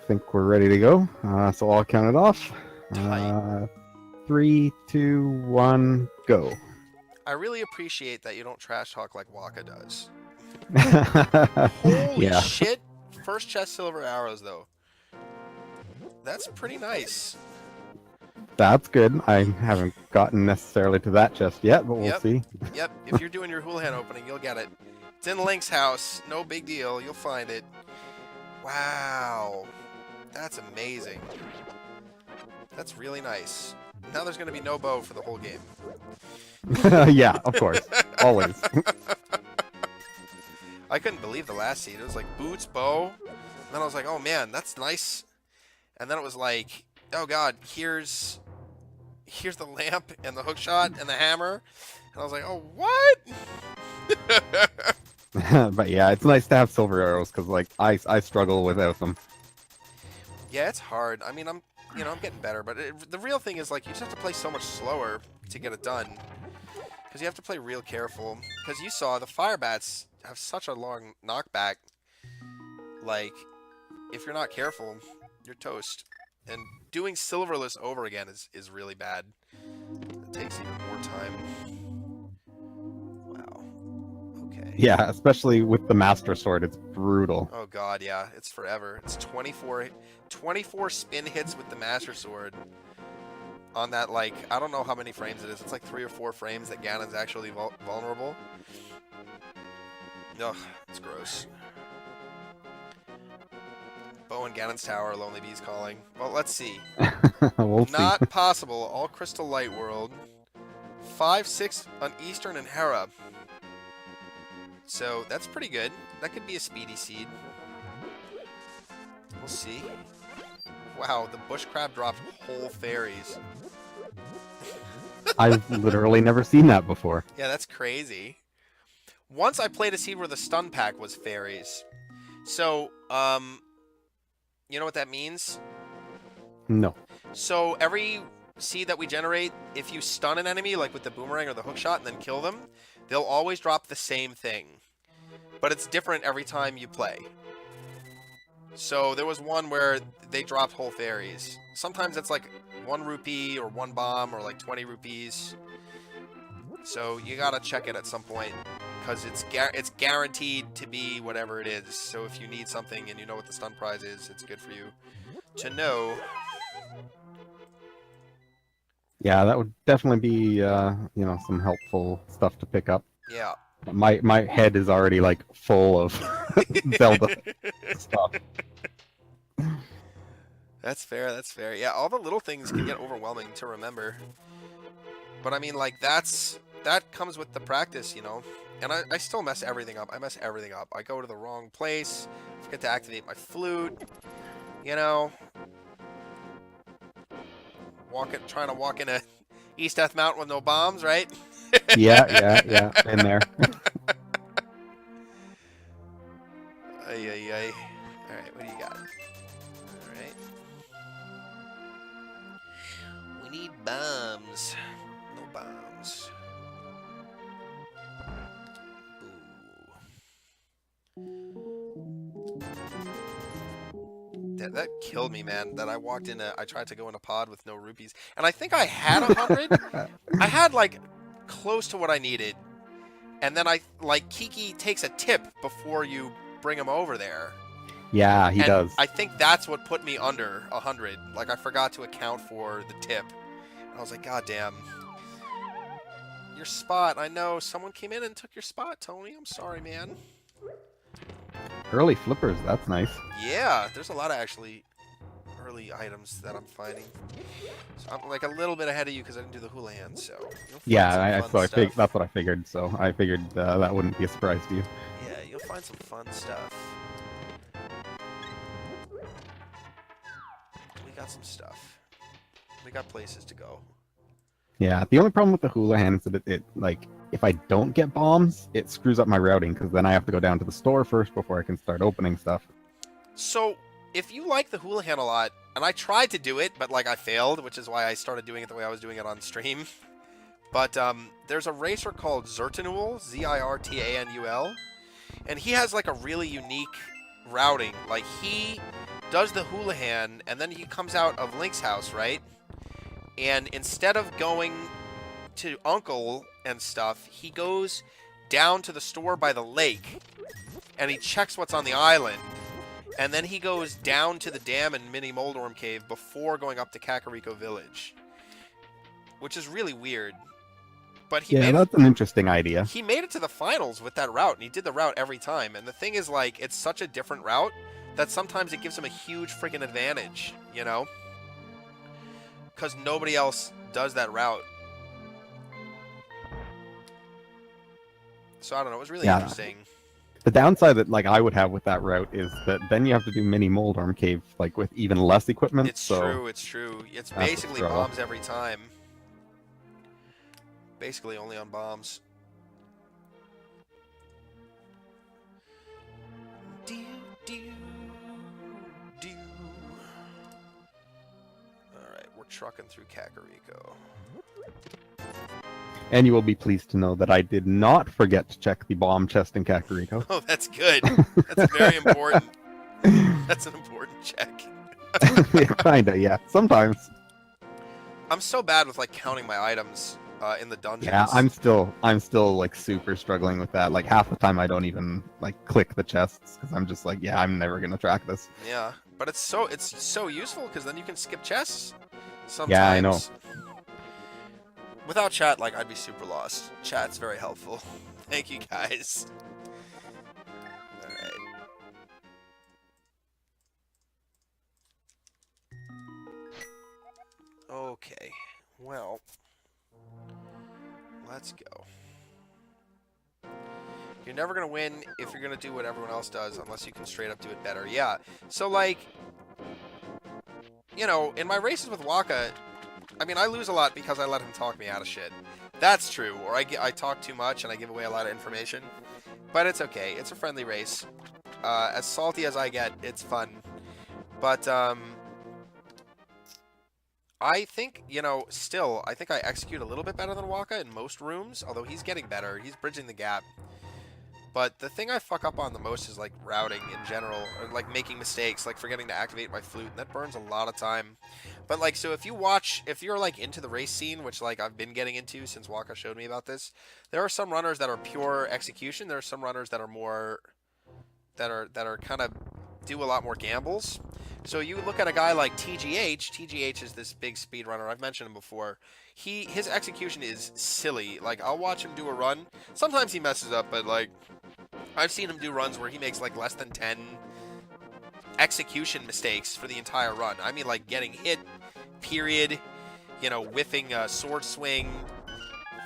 think we're ready to go. So I'll count it off. Tight. 3, 2, 1, go. I really appreciate that you don't trash talk like Waka does. Holy Yeah, shit! First chest silver arrows though. That's pretty nice. that's good. I haven't gotten necessarily to that chest yet, but we'll Yep. see. Yep. If you're doing your houlihan opening, you'll get it. It's in Link's house. No big deal. You'll find it. Wow. That's amazing. That's really nice. Now there's going to be no bow for the whole game. Yeah, of course. Always. I couldn't believe the last seed. It was like boots, bow. And then I was like, oh man, that's nice. And then it was like, oh god, here's the lamp and the hook shot and the hammer. And I was like, oh, what? But yeah, it's nice to have silver arrows because like I struggle without them. Yeah, it's hard. I mean, I'm getting better, but the real thing is like you just have to play so much slower to get it done. Because you have to play real careful. Because you saw the fire bats have such a long knockback. Like, if you're not careful, you're toast. And doing silverless over again is really bad. It takes even more time. Wow. Okay. Yeah, especially with the Master Sword, it's brutal. Oh god, yeah. It's forever. It's 24 spin hits with the Master Sword. On that, like, I don't know how many frames it is. It's like 3 or 4 frames that Ganon's actually vulnerable. Ugh, it's gross. Bo and Ganon's Tower, Lonely Bees calling. Well, let's see. We'll Not see. possible. All Crystal Light World. 5, 6 on Eastern and Hera. So, that's pretty good. That could be a speedy seed. We'll see. Wow, the bush crab dropped whole fairies. I've literally never seen that before. Yeah, that's crazy. Once I played a seed where the stun pack was fairies. So, you know what that means? No. So every seed that we generate, if you stun an enemy, like with the boomerang or the hookshot, and then kill them, they'll always drop the same thing. But it's different every time you play. So there was one where they dropped whole fairies. Sometimes it's like 1 rupee or 1 bomb or like 20 rupees. So you gotta check it at some point because it's guaranteed to be whatever it is. So if you need something and you know what the stun prize is, it's good for you to know. Yeah, that would definitely be some helpful stuff to pick up. Yeah. My head is already like full of Zelda stuff. That's fair, that's fair. Yeah, all the little things can get overwhelming to remember. But I mean, like, that comes with the practice, you know? And I still mess everything up. I mess everything up. I go to the wrong place, forget to activate my flute, you know? Trying to walk in a East Death Mountain with no bombs, right? Yeah. In there. Ay. Alright, what do you got? Alright. We need bombs. No bombs. Boo. That killed me, man. That I tried to go in a pod with no rupees. And I think I had 100. I had, like, close to what I needed. And then Kiki takes a tip before you bring him over there. Yeah, he does. I think that's what put me under 100. Like, I forgot to account for the tip. And I was like, God damn. Your spot. I know. Someone came in and took your spot, Tony. I'm sorry, man. Early flippers, that's nice. Yeah, there's a lot of actually early items that I'm finding. So I'm like a little bit ahead of you because I didn't do the houlihan, so... Yeah, that's what I figured, so I figured that wouldn't be a surprise to you. Yeah, you'll find some fun stuff. We got some stuff. We got places to go. Yeah, the only problem with the houlihan is that it like, if I don't get bombs, it screws up my routing, because then I have to go down to the store first before I can start opening stuff. So, if you like the houlihan a lot, and I tried to do it, but like I failed, which is why I started doing it the way I was doing it on stream. But there's a racer called Zirtanul, Zirtanul, and he has like a really unique routing. Like, he does the Houlihan, and then he comes out of Link's house, right? And instead of going to Uncle and stuff, he goes down to the store by the lake, and he checks what's on the island. And then he goes down to the dam in Mini Moldorm Cave before going up to Kakariko Village. Which is really weird. But he Yeah, that's an interesting idea. He made it to the finals with that route, and he did the route every time. And the thing is, like, it's such a different route that sometimes it gives him a huge freaking advantage, you know? Because nobody else does that route. So I don't know, it was really interesting. The downside that like I would have with that route is that then you have to do Mini Moldorm Cave like with even less equipment. It's true. It's basically bombs every time. Basically only on bombs. Alright, we're trucking through Kakariko. And you will be pleased to know that I did not forget to check the bomb chest in Kakariko. Oh, that's good. That's very important. That's an important check. Yeah, kinda, yeah. Sometimes. I'm so bad with like counting my items in the dungeons. Yeah, I'm still like super struggling with that. Like half the time I don't even like click the chests because I'm just like, yeah, I'm never gonna track this. Yeah, but it's so useful because then you can skip chests. Sometimes. Yeah, I know. Without chat, like, I'd be super lost. Chat's very helpful. Thank you, guys. Alright. Okay. Well. Let's go. You're never going to win if you're going to do what everyone else does unless you can straight up do it better. Yeah. So, like, you know, in my races with Waka, I mean, I lose a lot because I let him talk me out of shit. That's true. Or I talk too much and I give away a lot of information. But it's okay. It's a friendly race. As salty as I get, it's fun. But, I think, you know, still, I think I execute a little bit better than Waka in most rooms. Although he's getting better. He's bridging the gap. But the thing I fuck up on the most is, like, routing in general. Or, like, making mistakes. Like, forgetting to activate my flute. And that burns a lot of time. But, like, so if you're, like, into the race scene, which, like, I've been getting into since Waka showed me about this, there are some runners that are pure execution. There are some runners that are more, that are kind of, do a lot more gambles. So you look at a guy like TGH. TGH is this big speed runner. I've mentioned him before. His execution is silly. Like, I'll watch him do a run. Sometimes he messes up, but, like, I've seen him do runs where he makes, like, less than 10 execution mistakes for the entire run. I mean, like, getting hit, period, you know, whiffing a sword swing,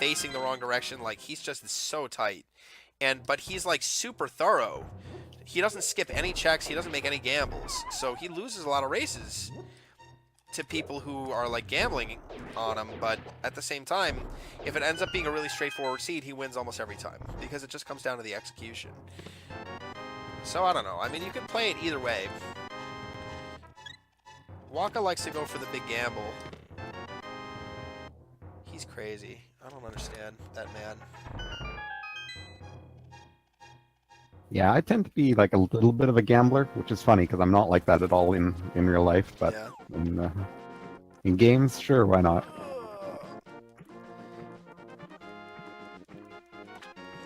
facing the wrong direction. Like, he's just so tight. But he's, like, super thorough. He doesn't skip any checks. He doesn't make any gambles. So he loses a lot of races to people who are, like, gambling on him. But at the same time, if it ends up being a really straightforward seed, he wins almost every time. Because it just comes down to the execution. So, I don't know. I mean, you can play it either way. Waka likes to go for the big gamble. He's crazy. I don't understand that man. Yeah, I tend to be like a little bit of a gambler, which is funny because I'm not like that at all in real life. But yeah. In games, sure, why not?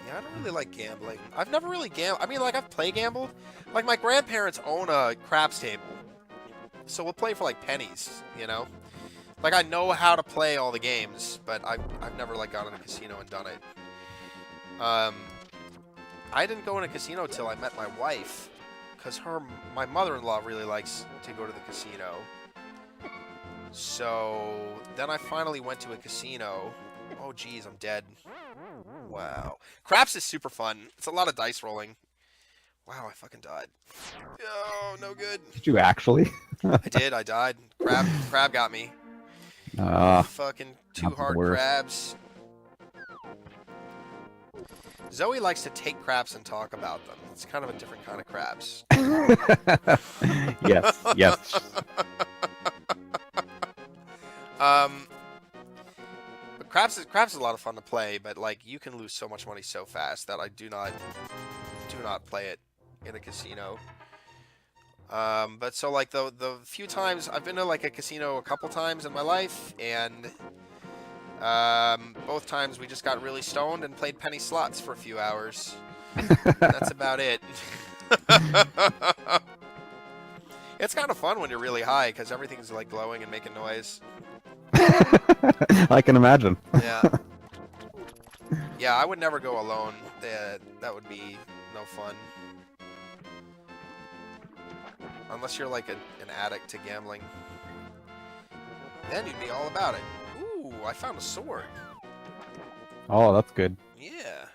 Yeah, I don't really like gambling. I've never really gambled. I mean, like, I've play gambled. Like, my grandparents own a craps table. So we'll play for, like, pennies, you know? Like, I know how to play all the games, but I've never, like, gone in a casino and done it. I didn't go in a casino till I met my wife, because my mother-in-law really likes to go to the casino. So then I finally went to a casino. Oh, geez, I'm dead. Wow. Craps is super fun. It's a lot of dice rolling. Wow, I fucking died. Oh, no good. Did you actually? I did, I died. Crab got me. Fucking two hard crabs. Zoe likes to take crabs and talk about them. It's kind of a different kind of crabs. Yes, yes. But crabs is a lot of fun to play, but like you can lose so much money so fast that I do not play it in a casino. But so like the few times I've been to like a casino a couple times in my life, and both times we just got really stoned and played penny slots for a few hours. That's about it. It's kind of fun when you're really high because everything's like glowing and making noise. I can imagine. Yeah. Yeah, I would never go alone. That would be no fun. Unless you're like an addict to gambling. Then you'd be all about it. Ooh, I found a sword. Oh, that's good. Yeah.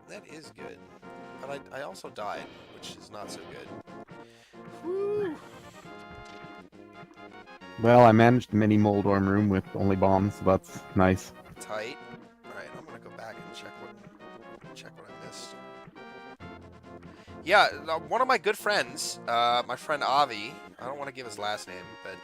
That is good. But I also died, which is not so good. Whew. Well, I managed the mini mold dorm room with only bombs, so that's nice. Tight. Alright, I'm gonna go back and check what I missed. Yeah, one of my good friends, my friend Avi, I don't want to give his last name, but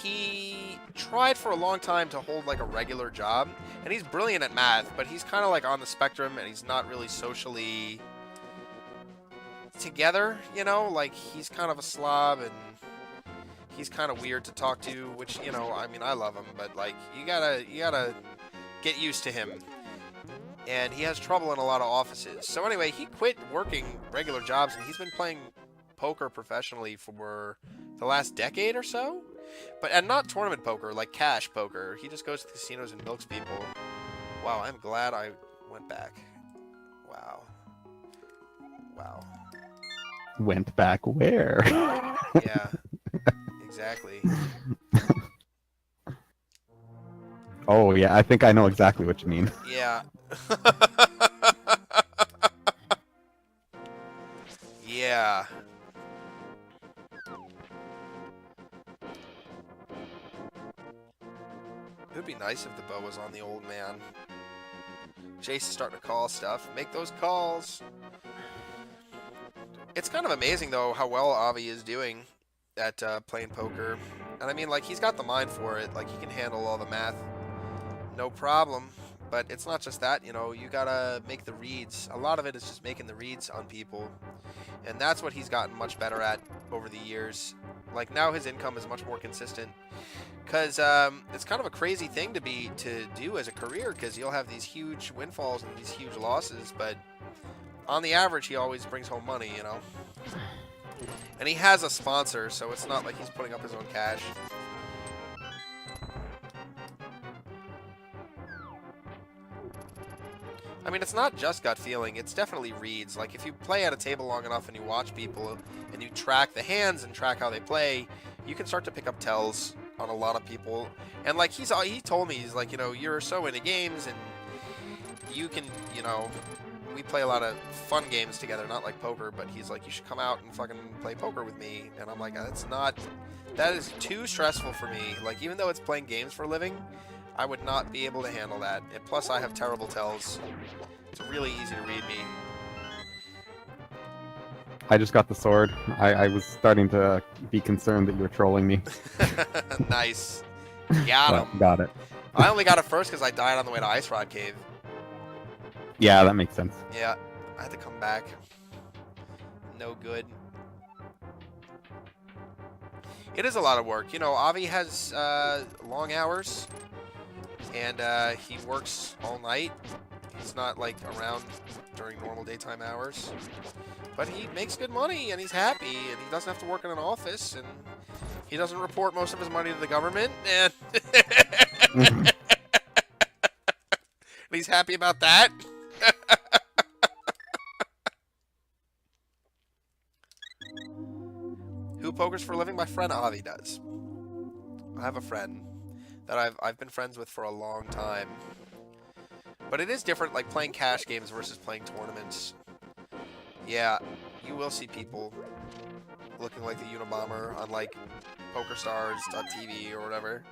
he tried for a long time to hold like a regular job, and he's brilliant at math, but he's kind of like on the spectrum, and he's not really socially together, you know, like he's kind of a slob, and he's kind of weird to talk to, which, you know, I mean, I love him, but like you gotta get used to him. And he has trouble in a lot of offices. So anyway, he quit working regular jobs, and he's been playing poker professionally for the last decade or so. And not tournament poker, like cash poker. He just goes to the casinos and milks people. Wow, I'm glad I went back. Wow. Wow. Went back where? Yeah, exactly. Oh, yeah, I think I know exactly what you mean. Yeah. Yeah. It would be nice if the bow was on the old man. Jace is starting to call stuff. Make those calls. It's kind of amazing, though, how well Avi is doing at playing poker. And I mean, like, he's got the mind for it. Like, he can handle all the math. No problem. But it's not just that, you know, you gotta make the reads. A lot of it is just making the reads on people. And that's what he's gotten much better at over the years. Like, now his income is much more consistent. Because it's kind of a crazy thing to do as a career, because you'll have these huge windfalls and these huge losses, but on the average, he always brings home money, you know? And he has a sponsor, so it's not like he's putting up his own cash. I mean, it's not just gut feeling, it's definitely reads. Like, if you play at a table long enough and you watch people and you track the hands and track how they play, you can start to pick up tells on a lot of people. And, like, he told me, he's like, you know, you're so into games and you can, you know, we play a lot of fun games together, not like poker, but he's like, you should come out and fucking play poker with me. And I'm like, that is too stressful for me. Like, even though it's playing games for a living, I would not be able to handle that. And plus, I have terrible tells. It's really easy to read me. I just got the sword. I was starting to be concerned that you were trolling me. Nice. Got him. Got it. I only got it first because I died on the way to Ice Rod Cave. Yeah, that makes sense. Yeah, I had to come back. No good. It is a lot of work. You know, Avi has long hours, and he works all night. He's not, like, around during normal daytime hours. But he makes good money, and he's happy, and he doesn't have to work in an office, and he doesn't report most of his money to the government, and, and he's happy about that. Who pokers for a living? My friend Avi does. I have a friend that I've been friends with for a long time. But it is different, like playing cash games versus playing tournaments. Yeah, you will see people looking like the Unabomber on like PokerStars.tv or whatever.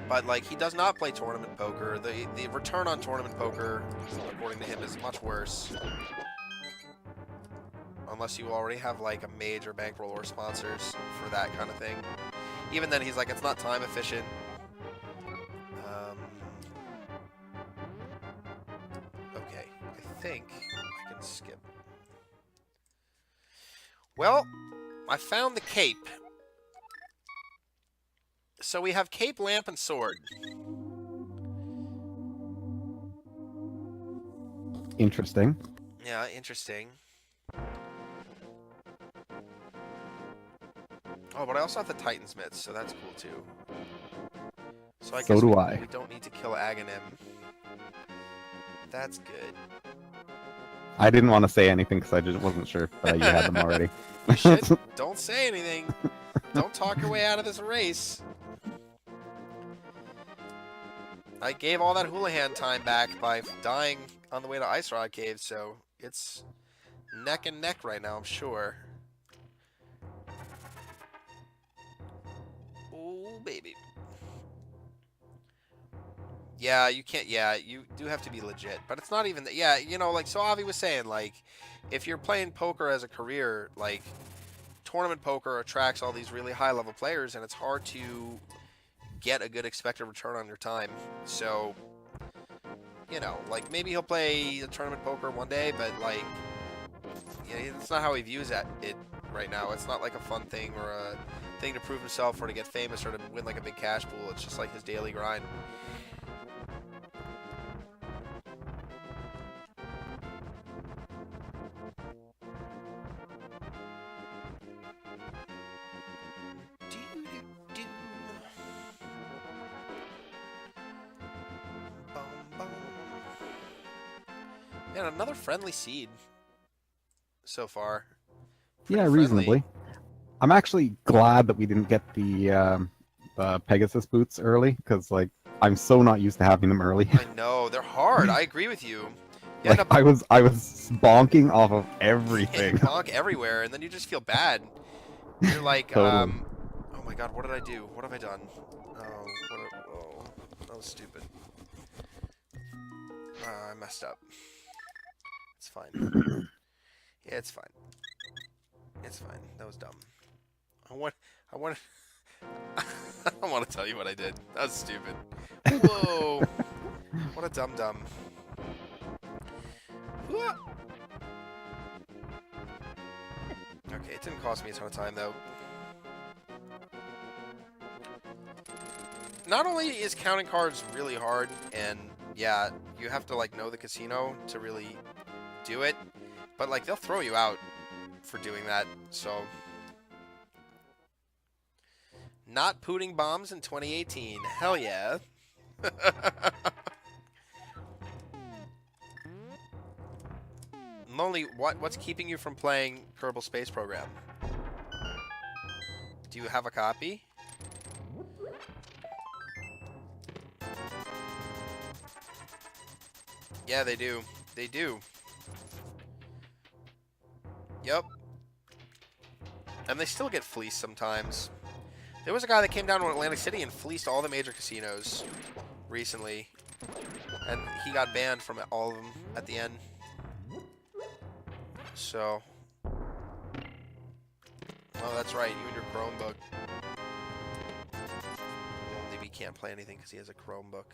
But like, he does not play tournament poker. The return on tournament poker, according to him, is much worse. Unless you already have like a major bankroll or sponsors for that kind of thing. Even then, he's like, it's not time efficient. can skip. Well, I found the cape. So we have cape, lamp, and sword. Interesting. Yeah, interesting. Oh, but I also have the Titan's Mitts, so that's cool too. So I guess we don't need to kill Aghanim. That's good. I didn't want to say anything because I just wasn't sure you had them already. You should. Don't say anything. Don't talk your way out of this race. I gave all that Houlihan time back by dying on the way to Ice Rod Cave, so it's neck and neck right now, I'm sure. Oh, baby. Yeah, you can't. Yeah, you do have to be legit, but it's not even that. Yeah, you know, like so Avi was saying, like if you're playing poker as a career, like tournament poker attracts all these really high level players, and it's hard to get a good expected return on your time. So, you know, like maybe he'll play a tournament poker one day, but like, yeah, it's not how he views it right now. It's not like a fun thing or a thing to prove himself or to get famous or to win like a big cash pool. It's just like his daily grind. Yeah, another friendly seed so far. Pretty yeah, reasonably. friendly. I'm actually glad that we didn't get the Pegasus boots early because, like, I'm so not used to having them early. I know they're hard. I agree with you. You Like, I was bonking off of everything. Bonk everywhere, and then you just feel bad. You're like, Totally. oh my god, what did I do? What have I done? Oh, that was stupid. I messed up. It's fine. Yeah, it's fine. It's fine. That was dumb. I don't want to tell you what I did. That was stupid. Whoa! What a dum-dum. Okay, it didn't cost me a ton of time, though. Not only is counting cards really hard, and yeah, you have to like know the casino to really do it, but like they'll throw you out for doing that, so... Not pooting bombs in 2018. Hell yeah. Lonely, what's keeping you from playing Kerbal Space Program? Do you have a copy? Yeah, they do. They do. Yep. And they still get fleeced sometimes. There was a guy that came down to Atlantic City and fleeced all the major casinos recently. And he got banned from all of them at the end. So. Oh, that's right. You and your Chromebook. Well, maybe he can't play anything because he has a Chromebook.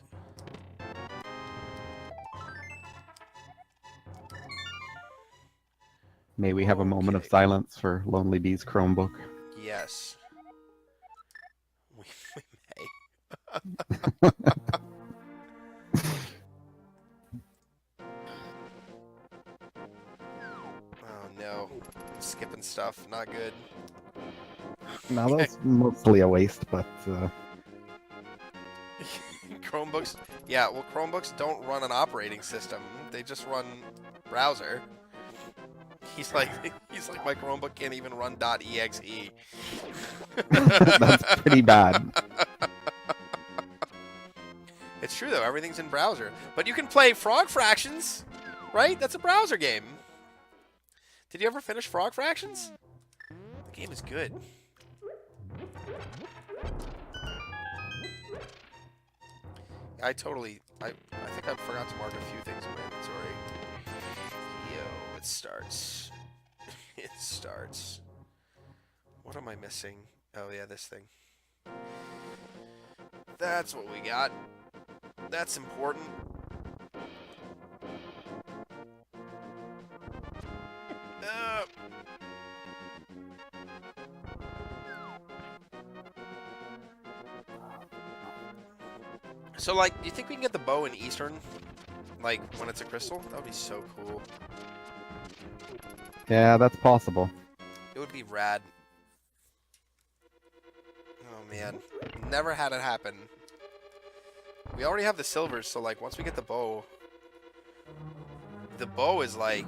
May we have a moment of silence for Lonely Bee's Chromebook? Yes. We may. Oh no. Skipping stuff. Not good. No, that's mostly a waste, but... Chromebooks? Yeah, well, Chromebooks don't run an operating system. They just run browser. He's like my Chromebook can't even run .exe. That's pretty bad. It's true though, everything's in browser. But you can play Frog Fractions, right? That's a browser game. Did you ever finish Frog Fractions? The game is good. I think I forgot to mark a few things in my inventory. Yo, it starts. It starts. What am I missing? Oh yeah, this thing. That's what we got. That's important. So, like, do you think we can get the bow in Eastern? Like, when it's a crystal? That would be so cool. Yeah, that's possible. It would be rad. Oh, man. Never had it happen. We already have the silvers, so, like, once we get the bow is, like,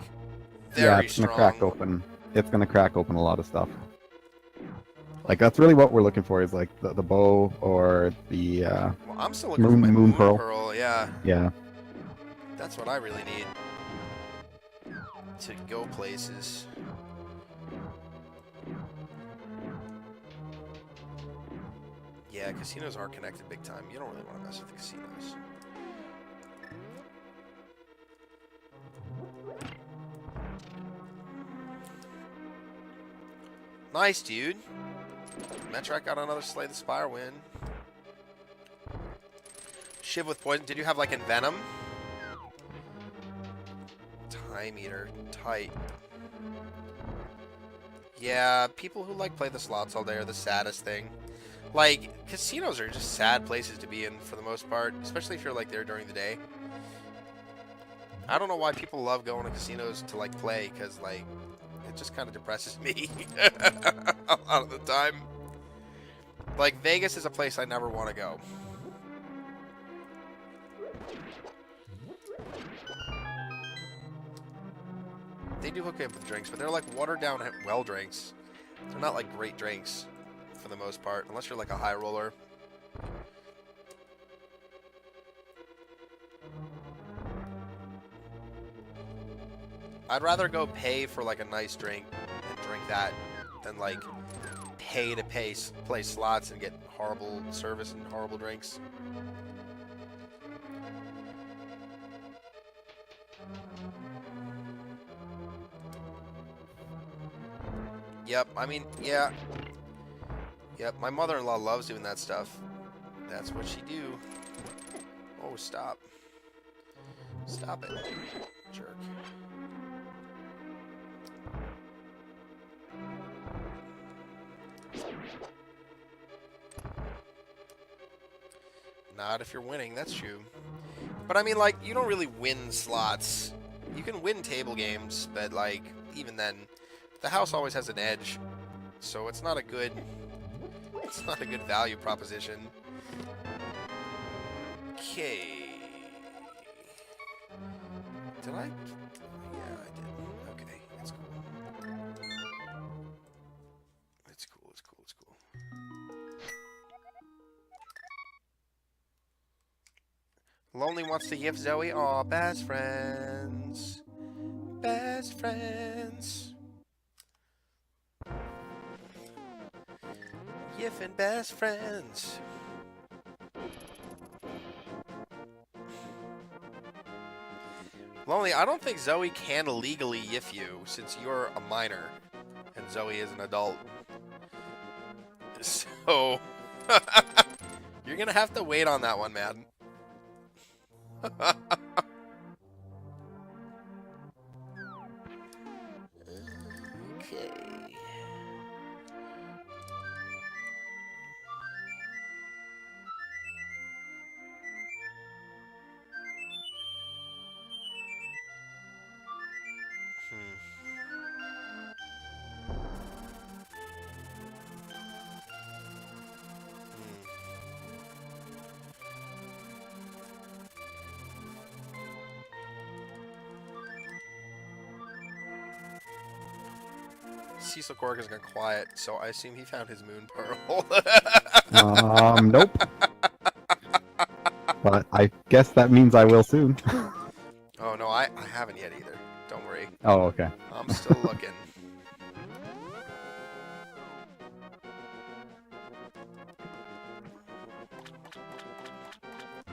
very it's gonna strong. crack open. It's gonna crack open a lot of stuff. Like, that's really what we're looking for, is, like, the bow or the, Well, I'm still looking for my moon pearl. pearl. Yeah. Yeah. That's what I really need to go places. Yeah, casinos are connected big time. You don't really want to mess with the casinos. Nice, dude. Metrak got another Slay the Spire win. Shiv with poison. Did you have, like, Envenom? Time Eater. Tight. Yeah, people who, like, play the slots all day are the saddest thing. Like, casinos are just sad places to be in for the most part, especially if you're, like, there during the day. I don't know why people love going to casinos to, like, play, because, like, it just kind of depresses me a lot of the time. Like, Vegas is a place I never want to go. They do hook you up with drinks, but they're like watered down well drinks. They're not like great drinks for the most part, unless you're like a high roller. I'd rather go pay for like a nice drink and drink that than like pay to play slots and get horrible service and horrible drinks. Yep, I mean, yeah. Yep, my mother-in-law loves doing that stuff. That's what she do. Oh, stop. Stop it, jerk. Not if you're winning, that's true. But I mean, like, you don't really win slots. You can win table games, but, like, even then, the house always has an edge. So it's not a good value proposition. Okay. Did I? Yeah, I did. Okay, that's cool. It's cool, it's cool, it's cool. Lonely wants to give Zoe. Aw, best friends. Best friends. Yif and best friends. Lonely, I don't think Zoe can legally yif you since you're a minor and Zoe is an adult. So, you're gonna have to wait on that one, man. Okay. Cecilkorik has gone quiet, so I assume he found his moon pearl. Nope. But I guess that means I will soon. Oh no, I haven't yet either. Don't worry. Oh, okay. I'm still looking.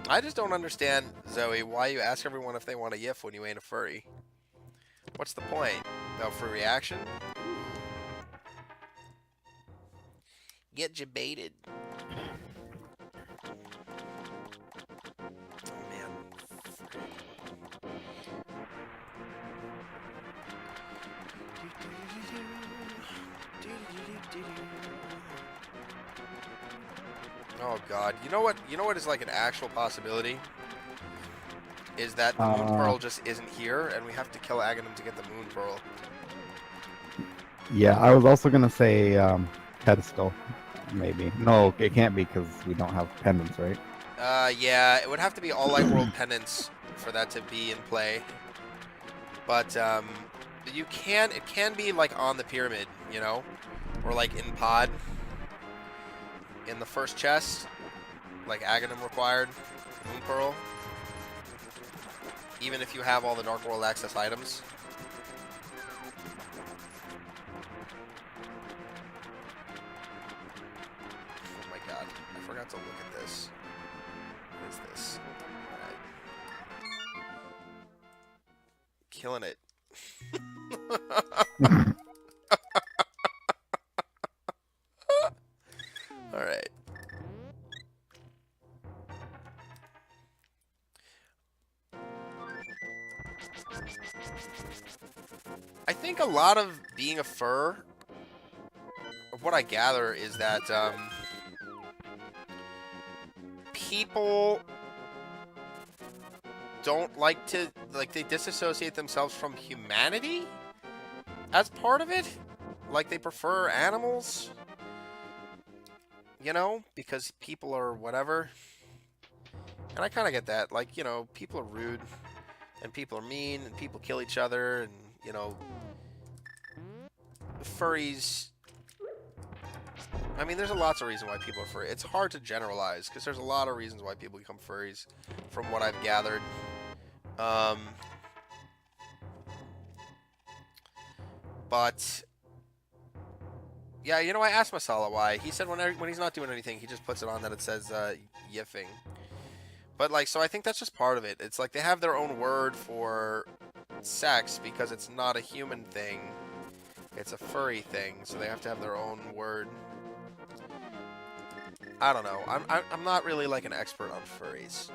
I just don't understand, Zoe, why you ask everyone if they want a yif when you ain't a furry. What's the point? No, for reaction? Get jebaited. Oh, man. Oh god. You know what? You know what is like an actual possibility? Is that the Moon Pearl just isn't here, and we have to kill Aghanim to get the Moon Pearl. Yeah, I was also gonna say pedestal, maybe. No, it can't be because we don't have pendants, right? Yeah, it would have to be all Light World pendants for that to be in play. But you can, it can be like on the pyramid, you know, or like in pod, in the first chest, like Aghanim required, Moon Pearl. Even if you have all the Dark World access items. Oh my god, I forgot to look at this. What is this? Alright. Killing it. Alright. I think a lot of being a fur, of what I gather, is that people don't like to, like, they disassociate themselves from humanity as part of it. Like, they prefer animals, you know, because people are whatever. And I kind of get that. Like, you know, people are rude, and people are mean, and people kill each other, and, you know, furries. I mean, there's lots of reasons why people are furry. It's hard to generalize, because there's a lot of reasons why people become furries, from what I've gathered. But yeah, you know, I asked Masala why. He said when he's not doing anything, he just puts it on that it says yiffing. But like, so I think that's just part of it. It's like they have their own word for sex because it's not a human thing. It's a furry thing, so they have to have their own word. I don't know. I'm not really like an expert on furries.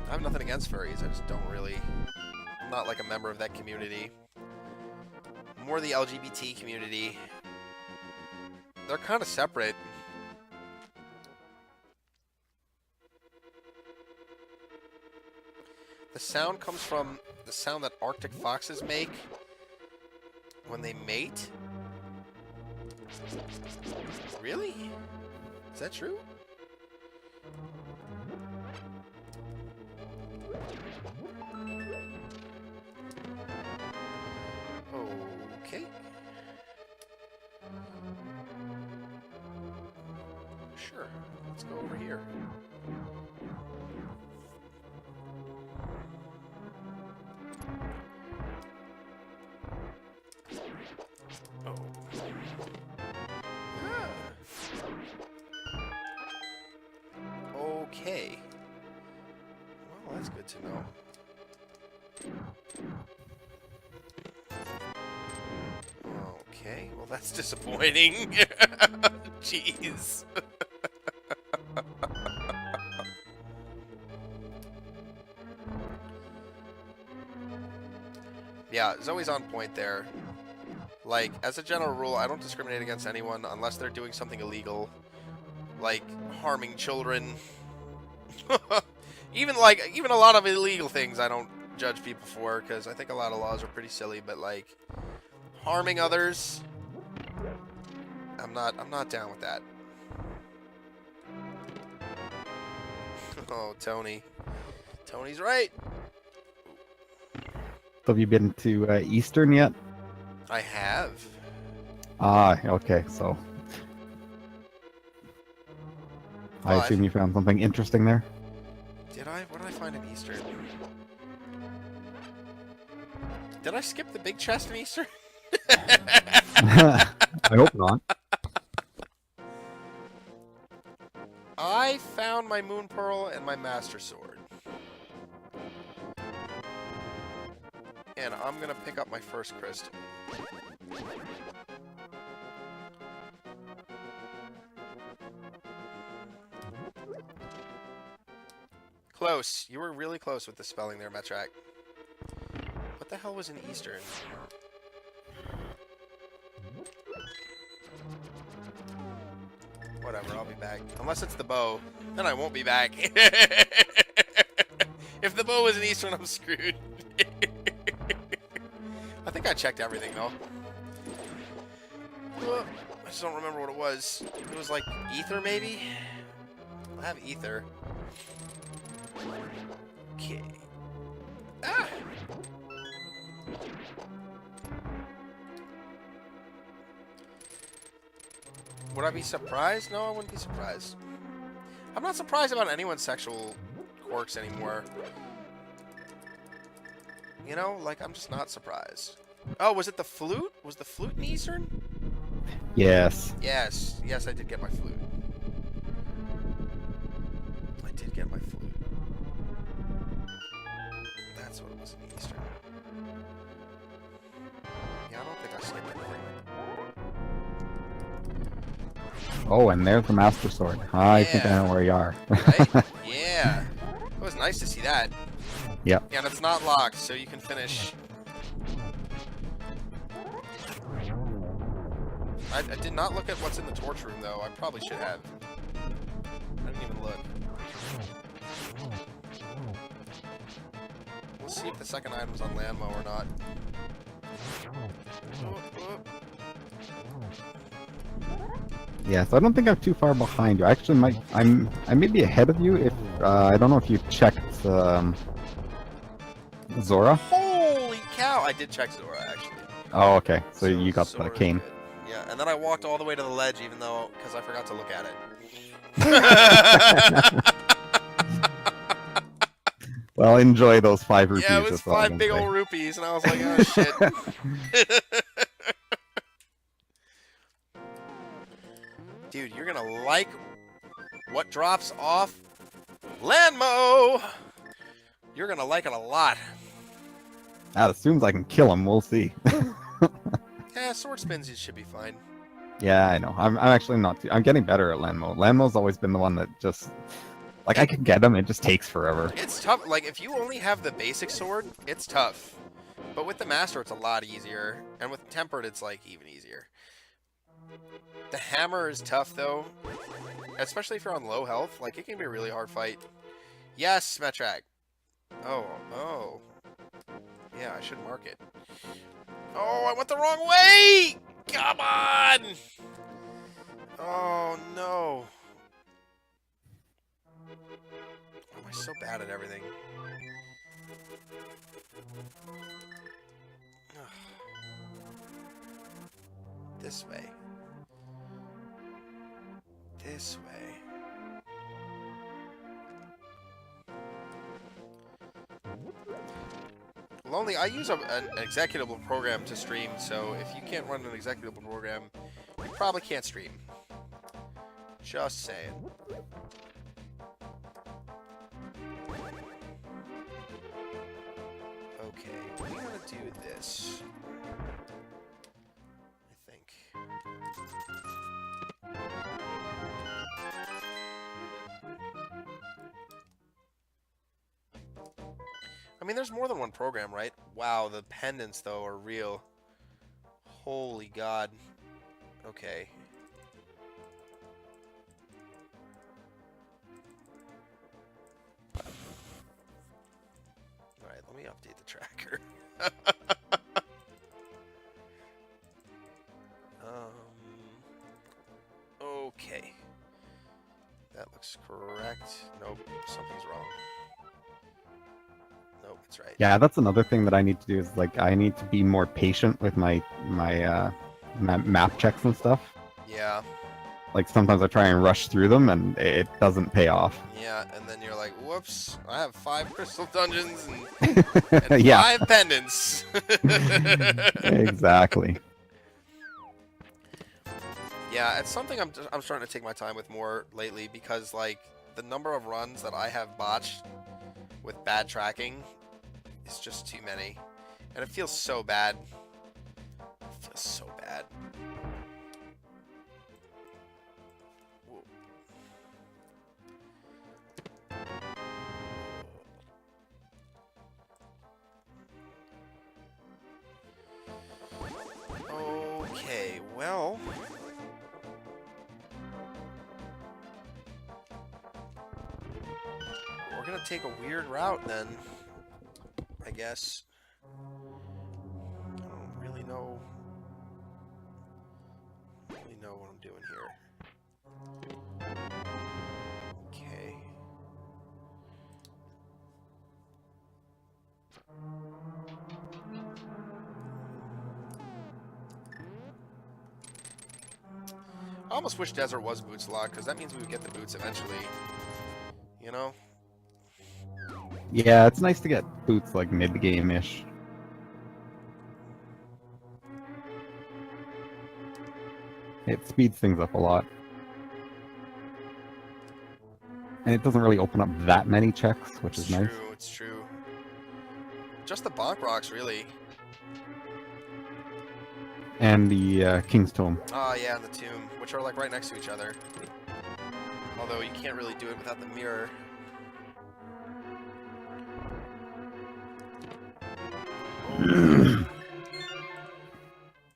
I have nothing against furries. I just don't really. I'm not like a member of that community. More the LGBT community. They're kind of separate. The sound comes from the sound that Arctic foxes make when they mate. Really? Is that true? Okay. Sure. Let's go over here. Oh. Okay. Well, that's good to know. Okay, well that's disappointing. Jeez. Yeah, Zoe's on point there. Like, as a general rule, I don't discriminate against anyone unless they're doing something illegal. Like, harming children. Even a lot of illegal things I don't judge people for, because I think a lot of laws are pretty silly, but like, harming others, I'm not down with that. Oh, Tony. Tony's right. Have you been to Eastern yet? I have. Ah, okay, so I assume you found something interesting there? Did I? What did I find in Eastern? Did I skip the big chest in Eastern? I hope not. I found my Moon Pearl and my Master Sword. And I'm gonna pick up my first crystal. Close. You were really close with the spelling there, Metrak. What the hell was in Eastern? Whatever, I'll be back. Unless it's the bow, then I won't be back. If the bow is an Eastern, I'm screwed. I think I checked everything, though. I just don't remember what it was. It was like ether, maybe? I have ether. Okay. Ah! Would I be surprised? No, I wouldn't be surprised. I'm not surprised about anyone's sexual quirks anymore. You know, like, I'm just not surprised. Oh, was it the flute? Was the flute an Eastern? Yes. Yes. Yes, I did get my flute. I did get my flute. That's what it was, an Eastern. Yeah, I don't think I skipped anything. Oh, and there's the Master Sword. I think I know where you are. Right? Yeah. It was nice to see that. Yep. Yeah, and it's not locked, so you can finish. I did not look at what's in the torch room, though. I probably should have. I didn't even look. We'll see if the second item's on Landmo or not. Yeah, so I don't think I'm too far behind you. Actually, I may be ahead of you if I don't know if you checked Zora. Holy cow! I did check Zora actually. Oh, okay. So you got the cane. Good. Yeah, and then I walked all the way to the ledge, even though because I forgot to look at it. Well, enjoy those 5 rupees. Yeah, it was 5 big old rupees, and I was like, oh shit. Dude, you're gonna like what drops off Landmo. You're gonna like it a lot. As soon as I can kill him, we'll see. Yeah, sword spins should be fine. Yeah, I know. I'm actually not. I'm getting better at Landmo. Landmo's always been the one that just, like, I can get him. It just takes forever. It's tough. Like, if you only have the basic sword, it's tough. But with the master, it's a lot easier, and with tempered, it's like even easier. The hammer is tough though, especially if you're on low health. Like, it can be a really hard fight. Yes, Metrak. Oh. Yeah, I should mark it. Oh, I went the wrong way! Come on! Oh, no. Why am I so bad at everything? This way. This way. Lonely, I use an executable program to stream, so if you can't run an executable program, you probably can't stream. Just saying. Okay, we're gonna do this. I think. I mean, there's more than one program, right? Wow, the pendants, though, are real. Holy God. Okay. Alright, let me update the tracker. Okay. That looks correct. Nope, something's wrong. Nope, that's right. Yeah, that's another thing that I need to do is, like, I need to be more patient with my map checks and stuff. Yeah. Like, sometimes I try and rush through them, and it doesn't pay off. Yeah, and then you're like, whoops, I have 5 crystal dungeons and Yeah. 5 pendants. Exactly. Yeah, it's something I'm starting to take my time with more lately because, like, the number of runs that I have botched with bad tracking is just too many. And it feels so bad. It feels so bad. Whoa. Okay, well... would take a weird route then. I guess. I don't really know. What I'm doing here. Okay. I almost wish Desert was boots locked, because that means we would get the boots eventually. You know? Yeah, it's nice to get boots like mid-game-ish. It speeds things up a lot. And it doesn't really open up that many checks, which is nice. It's true. Just the bonk rocks, really. And the King's Tome. Oh, yeah, and the tomb, which are like right next to each other. Although you can't really do it without the mirror.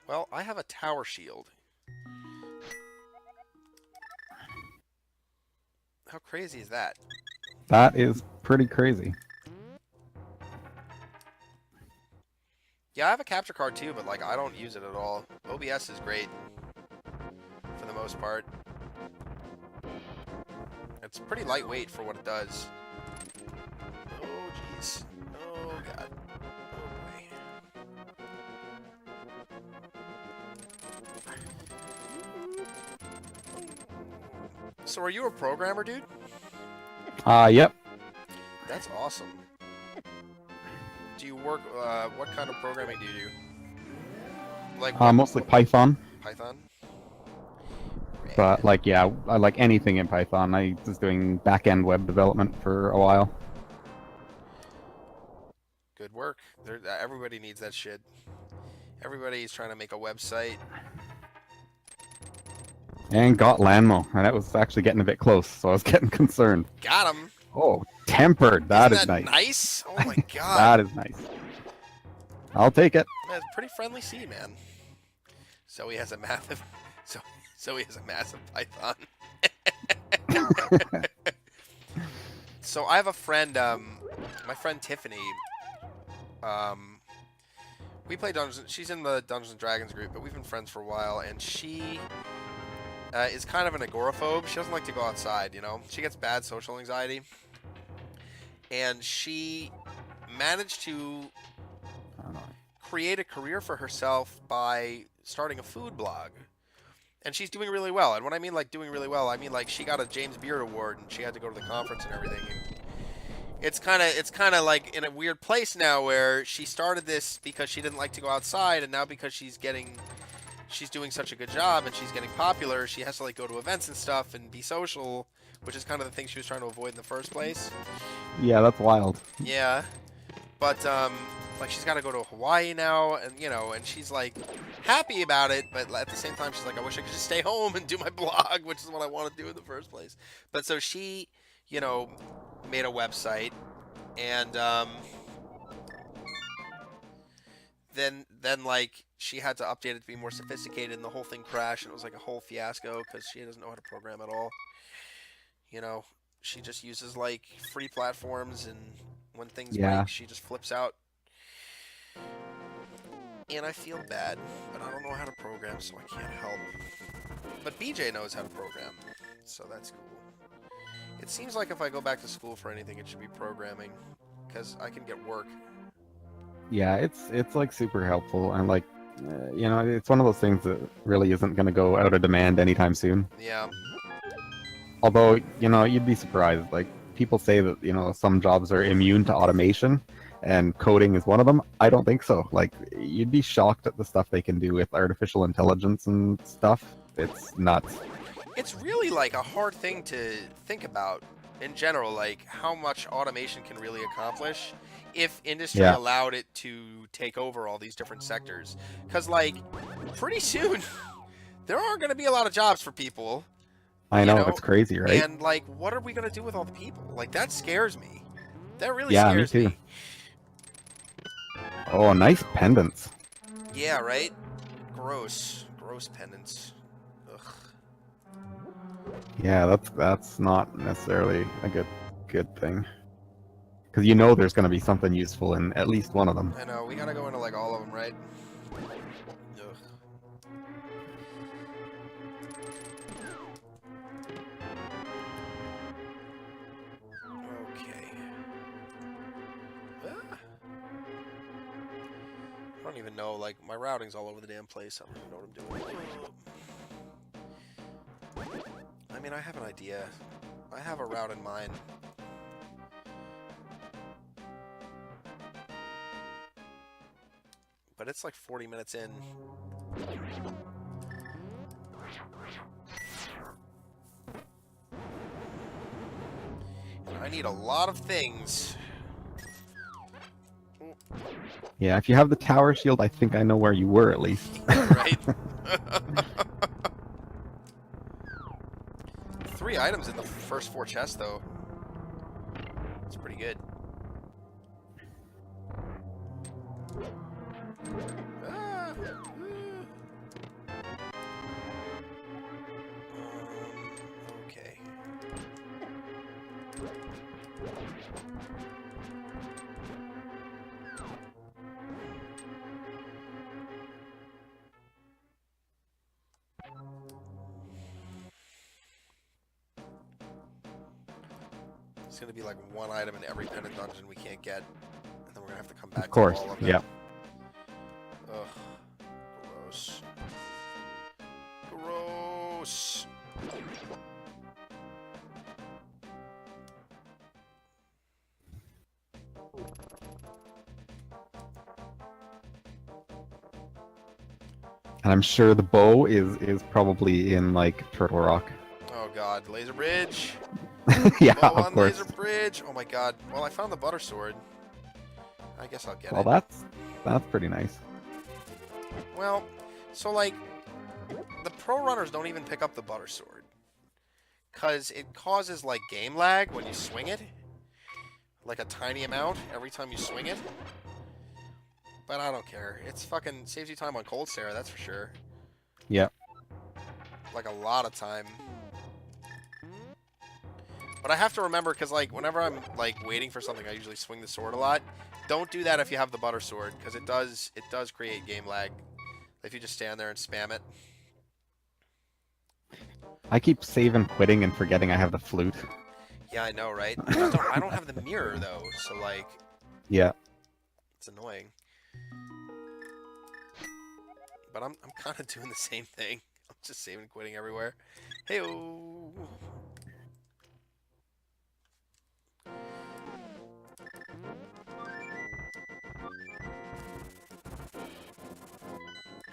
Well, I have a tower shield. How crazy is that? That is pretty crazy. Yeah, I have a capture card too, but like I don't use it at all. OBS is great for the most part. It's pretty lightweight for what it does. Oh jeez. Oh god. Oh boy. So are you a programmer, dude? Yep. That's awesome. Do you work, what kind of programming do you do? Like Mostly Python. Python? But like, yeah, I like anything in Python. I was doing back-end web development for a while. Good work. Everybody needs that shit. Everybody's trying to make a website. And got Landmo, and that was actually getting a bit close, so I was getting concerned. Got him. Oh, tempered. That Isn't is that nice. nice? Oh my god. That is nice. I'll take it. Man, it's a pretty friendly sea, man. So he has a massive, so he has a massive Python. So I have a friend, my friend Tiffany. We play Dungeons. She's in the Dungeons and Dragons group, but we've been friends for a while, and she is kind of an agoraphobe. She doesn't like to go outside, you know? She gets bad social anxiety. And she managed to create a career for herself by starting a food blog. And she's doing really well. And when I mean like doing really well, I mean like she got a James Beard Award and she had to go to the conference and everything. And it's kind of like in a weird place now where she started this because she didn't like to go outside, and now because she's doing such a good job and she's getting popular, she has to like go to events and stuff and be social, which is kind of the thing she was trying to avoid in the first place. Yeah, that's wild. Yeah. But like she's got to go to Hawaii now, and you know, and she's like happy about it, but at the same time she's like, I wish I could just stay home and do my blog, which is what I want to do in the first place. But so she, you know, made a website, and then like she had to update it to be more sophisticated, and the whole thing crashed, and it was like a whole fiasco because she doesn't know how to program at all. You know, she just uses like free platforms, and when things break, she just flips out. And I feel bad, but I don't know how to program, so I can't help. But BJ knows how to program, so that's cool. It seems like if I go back to school for anything, it should be programming, because I can get work. Yeah, it's like super helpful, and like, you know, it's one of those things that really isn't going to go out of demand anytime soon. Yeah. Although, you know, you'd be surprised. Like, people say that, you know, some jobs are immune to automation, and coding is one of them. I don't think so. Like, you'd be shocked at the stuff they can do with artificial intelligence and stuff. It's nuts. It's really like a hard thing to think about in general, like how much automation can really accomplish if industry allowed it to take over all these different sectors. Because like pretty soon there aren't going to be a lot of jobs for people. I know, it's crazy, right? And like, what are we going to do with all the people? Like, that scares me. That really scares me. Me too. Oh, nice pendants. Yeah, right? Gross pendants. Ugh. Yeah, that's not necessarily a good thing. Because you know there's going to be something useful in at least one of them. I know, we gotta go into like all of them, right? Ugh. Okay. Ah. I don't even know, like, my routing's all over the damn place. I don't even know what I'm doing. I mean, I have an idea. I have a route in mind. But it's like 40 minutes in. And I need a lot of things. Yeah, if you have the tower shield, I think I know where you were at least. Right? 3 items in the first 4 chests, though. It's pretty good. Ah, okay. It's gonna be like 1 item in every pendant dungeon we can't get, and then we're gonna have to come back Of course, to all of them. yeah. Ugh. Gross. Gross. And I'm sure the bow is probably in like Turtle Rock. Oh god, laser bridge. Yeah, Bow of on course. laser bridge. Oh my god. Well, I found the butter sword. I guess I'll get Well, it. that's pretty nice. Well, so like, the pro runners don't even pick up the butter sword, cause it causes like game lag when you swing it, like a tiny amount every time you swing it. But I don't care. It's fucking saves you time on Cold Sarah, that's for sure. Yeah. Like a lot of time. But I have to remember, because like whenever I'm like waiting for something, I usually swing the sword a lot. Don't do that if you have the butter sword, because it does create game lag if you just stand there and spam it. I keep saving quitting and forgetting I have the flute. Yeah, I know, right? I don't have the mirror though, so like Yeah. it's annoying. But I'm kind of doing the same thing. I'm just saving quitting everywhere. Hey-oh.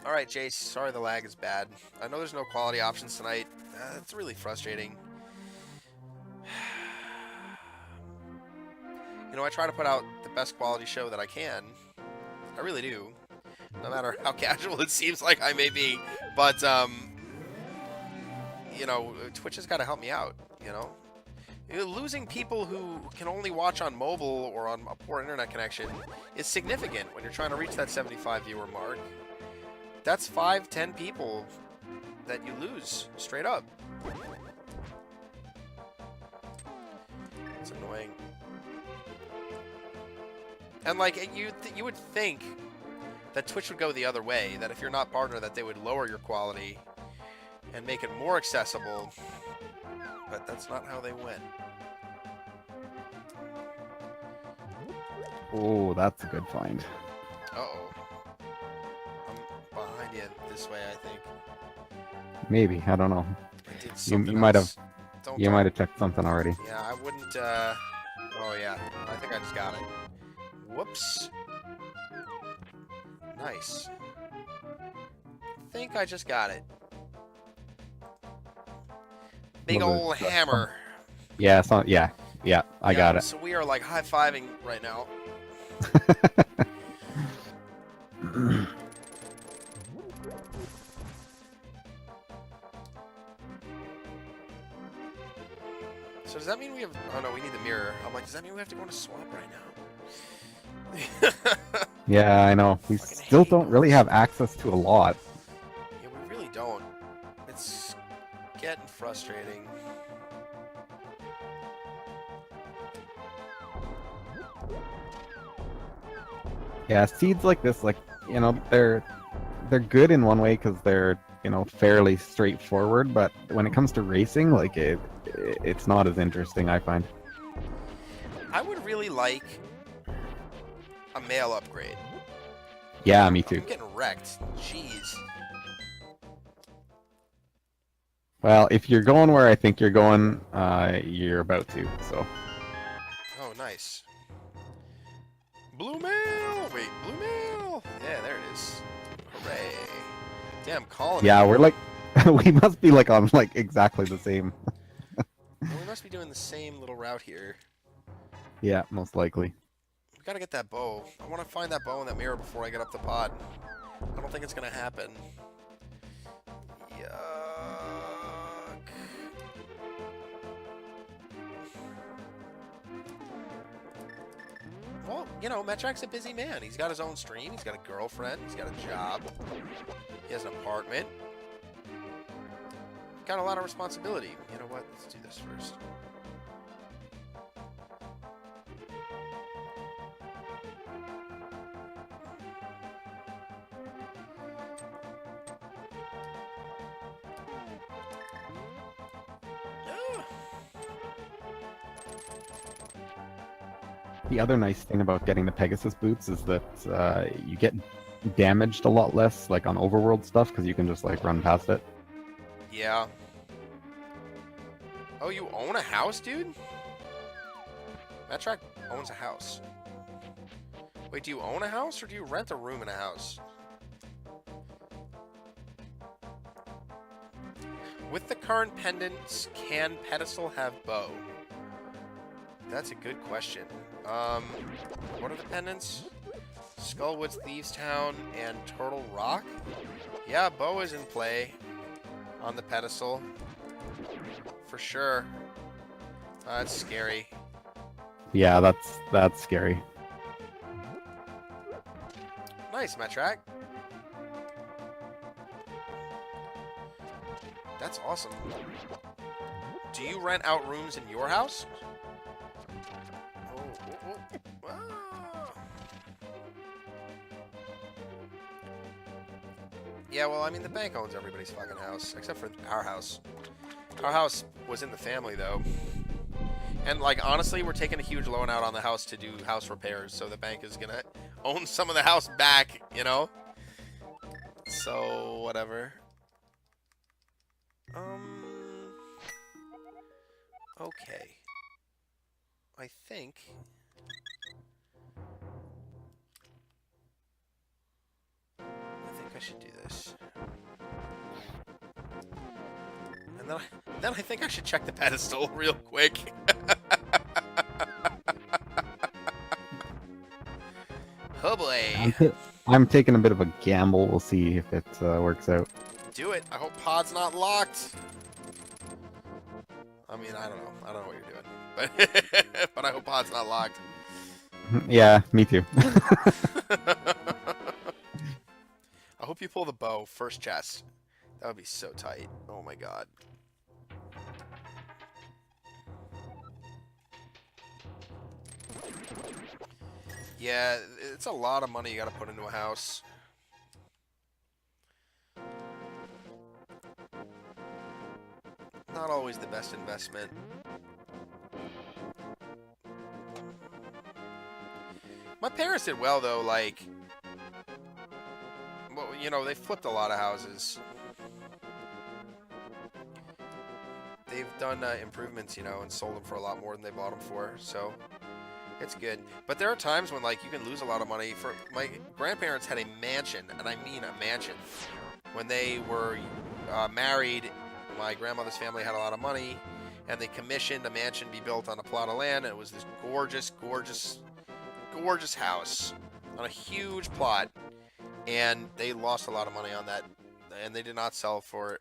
Alright, Jace. Sorry the lag is bad. I know there's no quality options tonight. It's really frustrating. You know, I try to put out the best quality show that I can. I really do. No matter how casual it seems like I may be. But, you know, Twitch has got to help me out, you know? Losing people who can only watch on mobile or on a poor internet connection is significant when you're trying to reach that 75 viewer mark. That's 5-10 people that you lose straight up. It's annoying. And like you would think that Twitch would go the other way, that if you're not partner that they would lower your quality and make it more accessible. But that's not how they went. Oh, that's a good find. Uh-oh. I'm behind you this way, I think. Maybe, I don't know. I did You something might have else. you might have checked something already. Yeah, I wouldn't, oh yeah, I think I just got it. Whoops. Nice. I think I just got it. Big Was it ol' just hammer. Yeah, yeah, I got it. So we are like high-fiving right now. So does that mean we have... Oh no, we need the mirror. I'm like, does that mean we have to go on a swap right now? Yeah, I know. We Fucking still hate don't really those. have access to a lot. Yeah, we really don't. It's getting frustrating. Yeah, seeds like this, like, they're good in one way because they're, fairly straightforward, but when it comes to racing, like it's not as interesting, I find. I would really like a mail upgrade. Yeah, me too. I'm getting wrecked. Jeez. Well, if you're going where I think you're going, you're about to, so. Oh, nice. Blue mail! Wait, blue mail! Yeah, there it is. Hooray. Damn, colony. Yeah, we're like, we must be like on like exactly the same. Well, we must be doing the same little route here. Yeah, most likely. We gotta get that bow. I want to find that bow in that mirror before I get up the pod. I don't think it's gonna happen. Yuck. Well, Metrak's a busy man. He's got his own stream. He's got a girlfriend. He's got a job. He has an apartment. Got a lot of responsibility. You know what? Let's do this first. The other nice thing about getting the Pegasus boots is that you get damaged a lot less, like on overworld stuff, because you can just like run past it. Yeah. Oh, you own a house, dude? Metrak owns a house. Wait, do you own a house or do you rent a room in a house? With the current pendants, can pedestal have bow? That's a good question. What are the pendants? Skullwoods, Thieves Town, and Turtle Rock? Yeah, bow is in play on the pedestal. For sure. That's scary. Yeah, that's scary. Nice, Metrak. That's awesome. Do you rent out rooms in your house? Ah. Yeah, well, I mean, the bank owns everybody's fucking house, except for our house. Our house was in the family, though. And, like, honestly, we're taking a huge loan out on the house to do house repairs, so the bank is gonna own some of the house back, So, whatever. Okay. I think I should do this. And then I think I should check the pedestal real quick. Oh boy. I'm taking a bit of a gamble. We'll see if it works out. Do it. I hope pod's not locked. I mean, I don't know. I don't know what you're doing. But I hope pod's not locked. Yeah, me too. I hope you pull the bow first chest. That would be so tight. Oh my god. Yeah, it's a lot of money you gotta put into a house. Not always the best investment. My parents did well, though, like... Well, they flipped a lot of houses. They've done improvements, and sold them for a lot more than they bought them for, so... It's good. But there are times when, like, you can lose a lot of money. For my grandparents had a mansion, and I mean a mansion. When they were married, my grandmother's family had a lot of money, and they commissioned a mansion be built on a plot of land, and it was this gorgeous, gorgeous, gorgeous house on a huge plot, and they lost a lot of money on that, and they did not sell for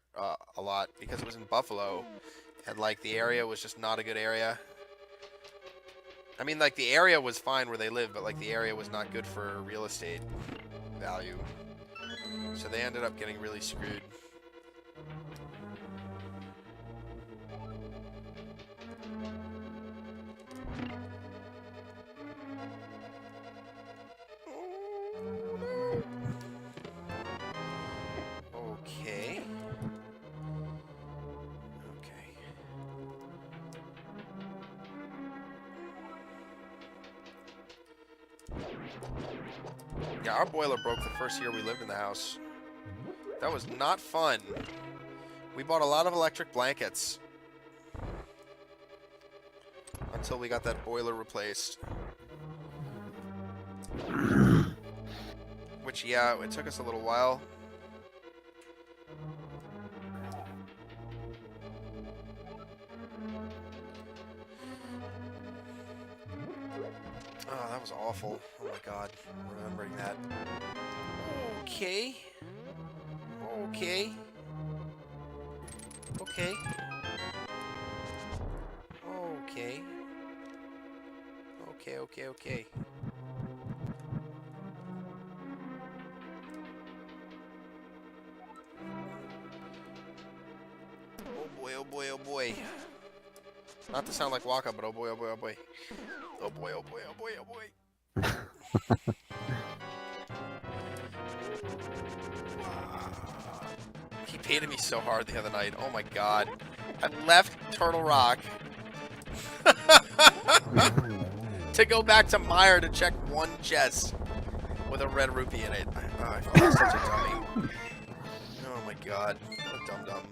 a lot because it was in Buffalo, and, like, the area was just not a good area. I mean, like, the area was fine where they lived, but, like, the area was not good for real estate value. So they ended up getting really screwed. Yeah, our boiler broke the first year we lived in the house. That was not fun. We bought a lot of electric blankets until we got that boiler replaced. Which, yeah, it took us a little while. Oh, that was awful. Oh my god, remembering that. Okay. Okay. Okay. Okay. Okay, okay, okay. Oh boy, oh boy, oh boy. Not to sound like Waka, but oh boy, oh boy, oh boy. Oh boy, oh boy, oh boy, oh boy. He painted me so hard the other night. Oh my god. I left Turtle Rock to go back to Meyer to check one chest with a red rupee in it. I felt like such a dummy. Oh my god. What a dum-dum.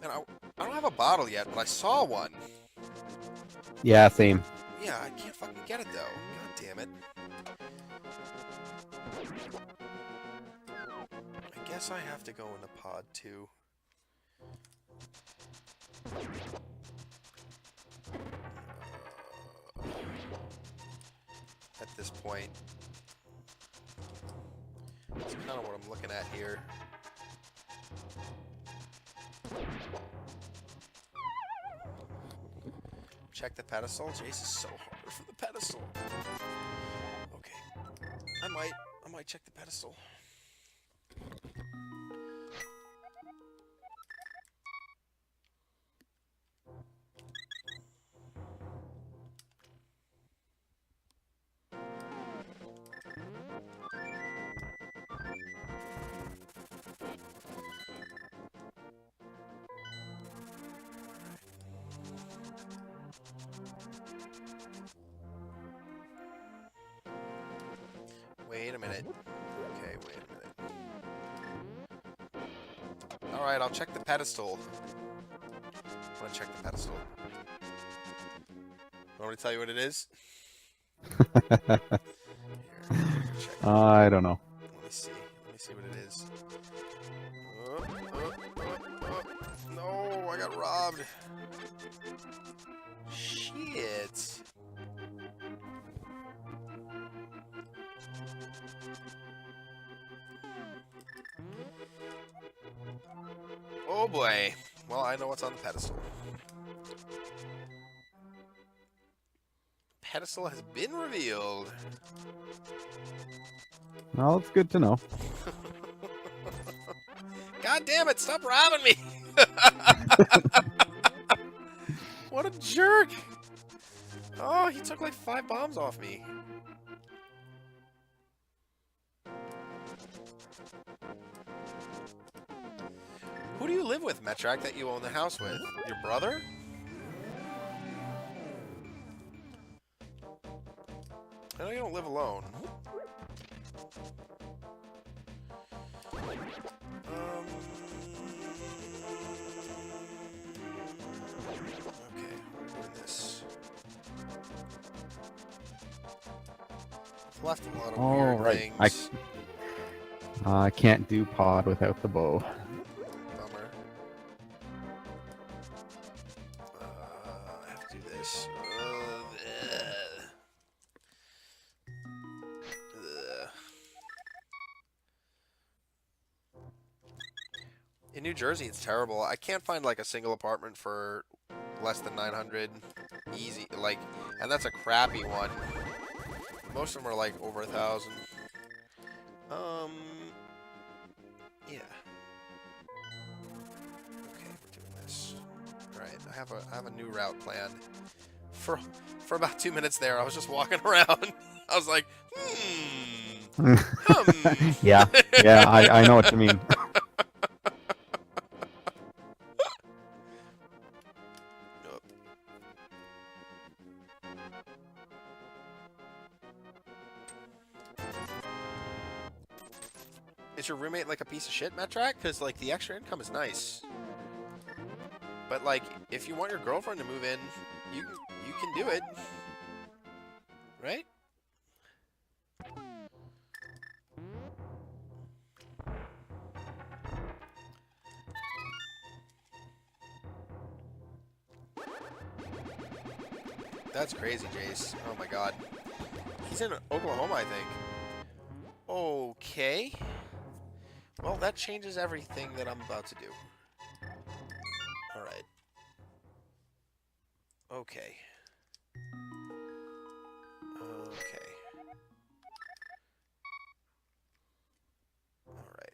And I don't have a bottle yet, but I saw one. Yeah, same. Yeah, I can't fucking get it though. God damn it. I guess I have to go into pod 2. At this point. That's kind of what I'm looking at here. Check the pedestal. Jace is so hard for the pedestal. Okay. I might check the pedestal. Wait a minute. Okay, wait a minute. Alright, I'll check the pedestal. I'm gonna check the pedestal. Want me to tell you what it is? Here, check. I don't know. Let me see. Let me see what it is. No, I got robbed. Shit. Oh boy. Well, I know what's on the pedestal. Pedestal has been revealed. Well, it's good to know. God damn it, stop robbing me! What a jerk! Oh, he took like 5 bombs off me. Who do you live with, Metrak, that you own the house with? Your brother? I know you don't live alone. Okay, we're doing this. I've left a lot of weird right. things. I can't do pod without the bow. Bummer. I have to do this. In New Jersey, it's terrible. I can't find like a single apartment for less than 900 easy, like, and that's a crappy one. Most of them are like over 1,000. Yeah. Okay, we're doing this. All right. I have a new route planned. For about 2 minutes there, I was just walking around. I was like, Yeah, yeah, I know what you mean. Nope. Is your roommate like a piece of shit, Metrak? Because like the extra income is nice. But like, if you want your girlfriend to move in, you can do it, right? That's crazy, Jace. Oh my god. He's in Oklahoma, I think. Okay. Well, that changes everything that I'm about to do. Alright. Okay. Okay. Alright.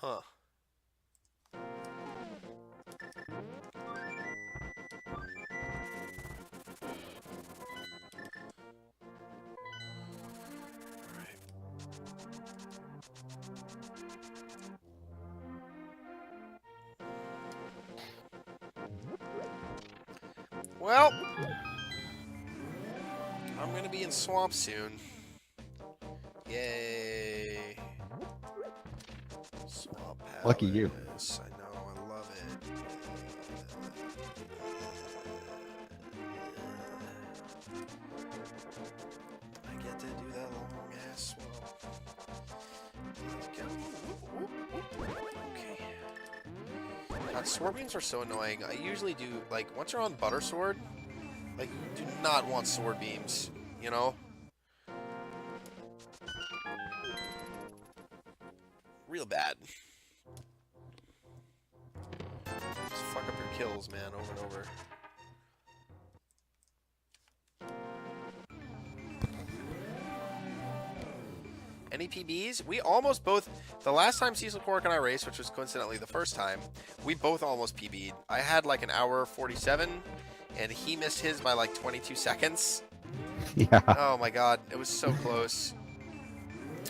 Huh. Well, I'm gonna be in Swamp soon. Yay. Swamp Palace. Lucky you. I know, I love it. I get to do that long ass swamp. Okay. God, sword beams are so annoying. I usually do, like, once you're on Butter Sword, like, you do not want sword beams, you know? Real bad. Just fuck up your kills, man, over and over. Any PBs? We almost both... The last time Cecilkorik and I raced, which was coincidentally the first time, we both almost PB'd. I had like an hour 47, and he missed his by like 22 seconds. Yeah. Oh my god, it was so close.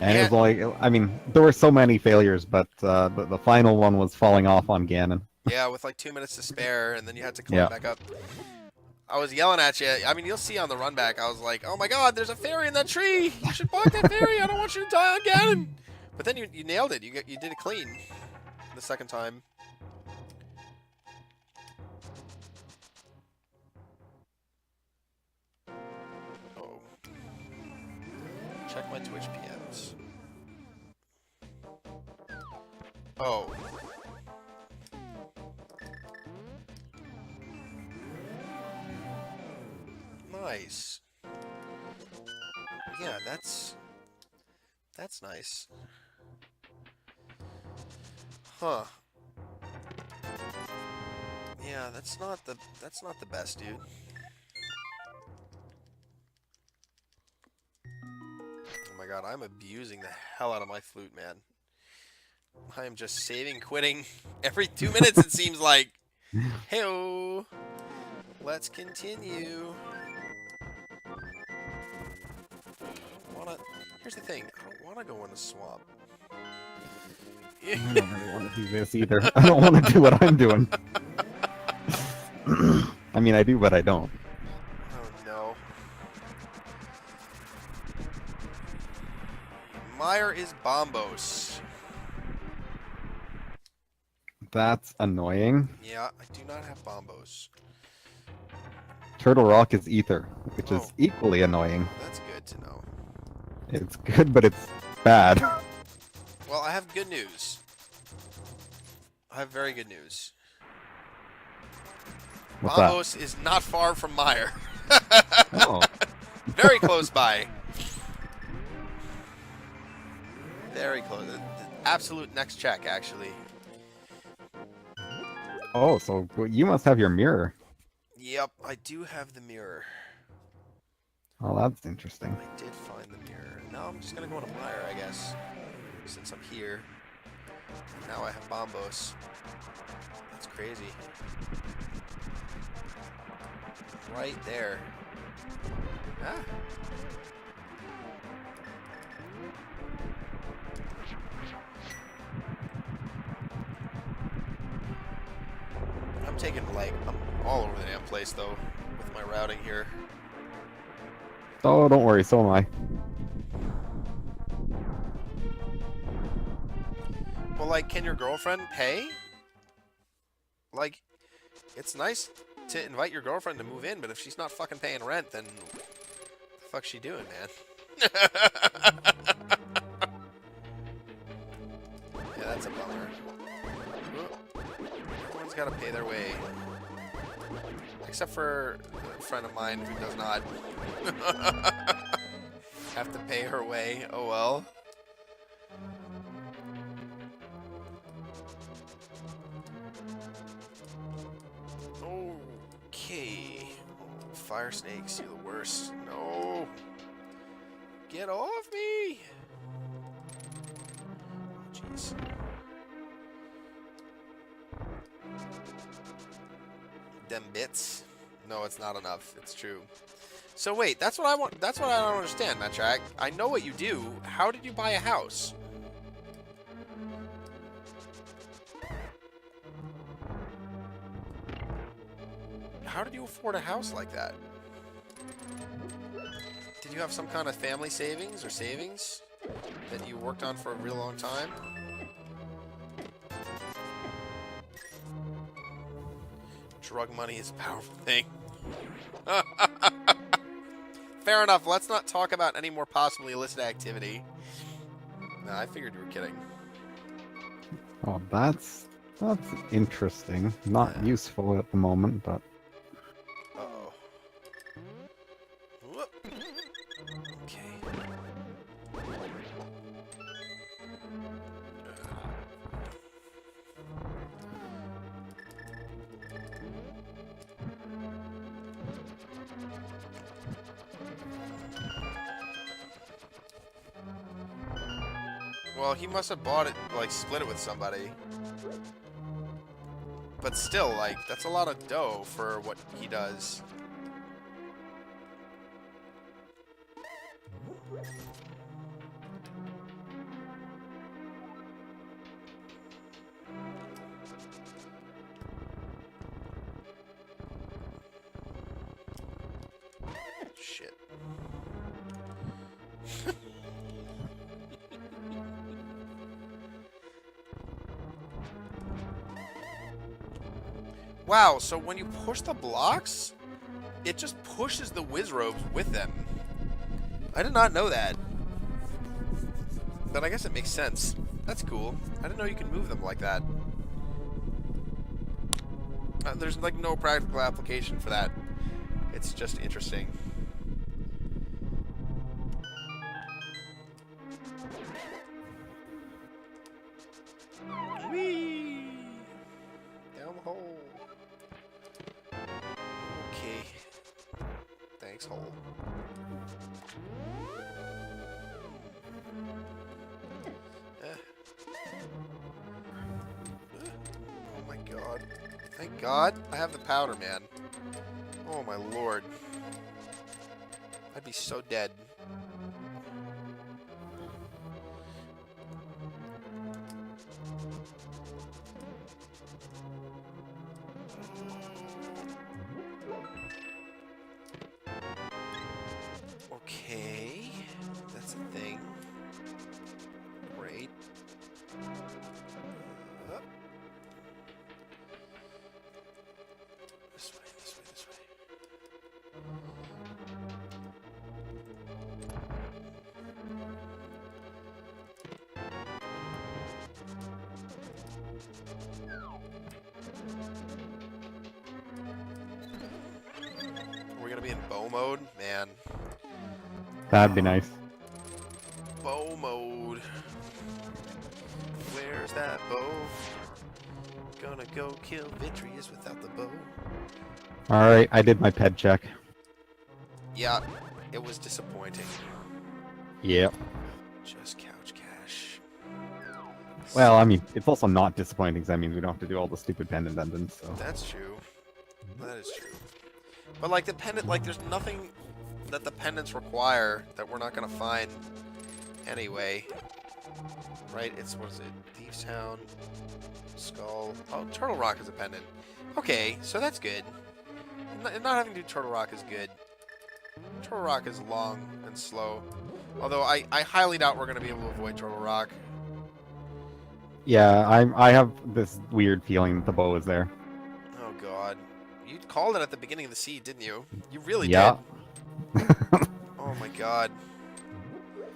And it was like, I mean, there were so many failures, but the final one was falling off on Ganon. Yeah, with like 2 minutes to spare, and then you had to climb back up. I was yelling at you. I mean, you'll see on the run back, I was like, oh my god, there's a fairy in that tree! You should block that fairy! I don't want you to die on Ganon! But then you nailed it. You did it clean the second time. Oh. Check my Twitch PMs. Oh. Nice. Yeah, that's nice. Huh. Yeah, that's not the best, dude. Oh my god, I'm abusing the hell out of my flute, man. I am just saving, quitting every 2 minutes, it seems like. Hey-oh. Let's continue. Here's the thing, I don't want to go in the swamp. I don't really want to do this either. I don't want to do what I'm doing. I mean, I do, but I don't. Oh no. Meyer is Bombos. That's annoying. Yeah, I do not have Bombos. Turtle Rock is Ether, which is equally annoying. That's good to know. It's good, but it's bad. Well, I have good news. I have very good news. What's Bombos is not far from Meyer. Oh. Very close by. Very close. The absolute next check, actually. Oh, so you must have your mirror. Yep, I do have the mirror. Oh, that's interesting. I did find the mirror. Now I'm just gonna go into Meyer, I guess. Since I'm here. Now I have bombos. That's crazy. Right there. Ah. I'm taking, like, I'm all over the damn place, though, with my routing here. Oh, don't worry, so am I. Well, like, can your girlfriend pay? Like, it's nice to invite your girlfriend to move in, but if she's not fucking paying rent, then what the fuck's she doing, man? Yeah, that's a bummer. Everyone's got to pay their way. Except for a friend of mine who does not have to pay her way. Oh well. Okay. Oh, fire snakes, you're the worst. No. Get off me. Oh, jeez. Them bits. No, it's not enough. It's true. So wait, that's what I want. That's what I don't understand, Metrak. I know what you do. How did you buy a house? How did you afford a house like that? Did you have some kind of family savings or savings that you worked on for a real long time? Drug money is a powerful thing. Fair enough. Let's not talk about any more possibly illicit activity. No, I figured you were kidding. Oh, that's interesting. Not useful at the moment, but Uh-oh. Whoop. Okay. Well, he must have bought it, like, split it with somebody. But still, like, that's a lot of dough for what he does. Shit. Wow, so when you push the blocks, it just pushes the Wizrobes with them. I did not know that. But I guess it makes sense. That's cool. I didn't know you could move them like that. There's like no practical application for that. It's just interesting. Whee! Down the hole. Okay. Thanks, hole. Oh my god. Thank God I have the powder, man. Oh my lord. I'd be so dead. Okay, that's a thing. Great. Up. This way, this way, this way. Are we gonna be in bow mode? Man. that'd be nice. Bow mode. Where's that bow? Gonna go kill Vitreous without the bow. Alright, I did my ped check. Yeah, it was disappointing. Yep. Just couch cash. Well, I mean, it's also not disappointing because that means we don't have to do all the stupid pendant dungeons. So That's true. That is true. But like the pendant, like there's nothing that the pendants require that we're not gonna find anyway. Right? It's, what is it? Thieves Town, Skull. Oh, Turtle Rock is a pendant. Okay, so that's good. Not having to do Turtle Rock is good. Turtle Rock is long and slow. Although I highly doubt we're gonna be able to avoid Turtle Rock. yeah, I have this weird feeling that the bow is there. Oh god. You called it at the beginning of the seed, didn't you? You really Yeah. did. Oh my god.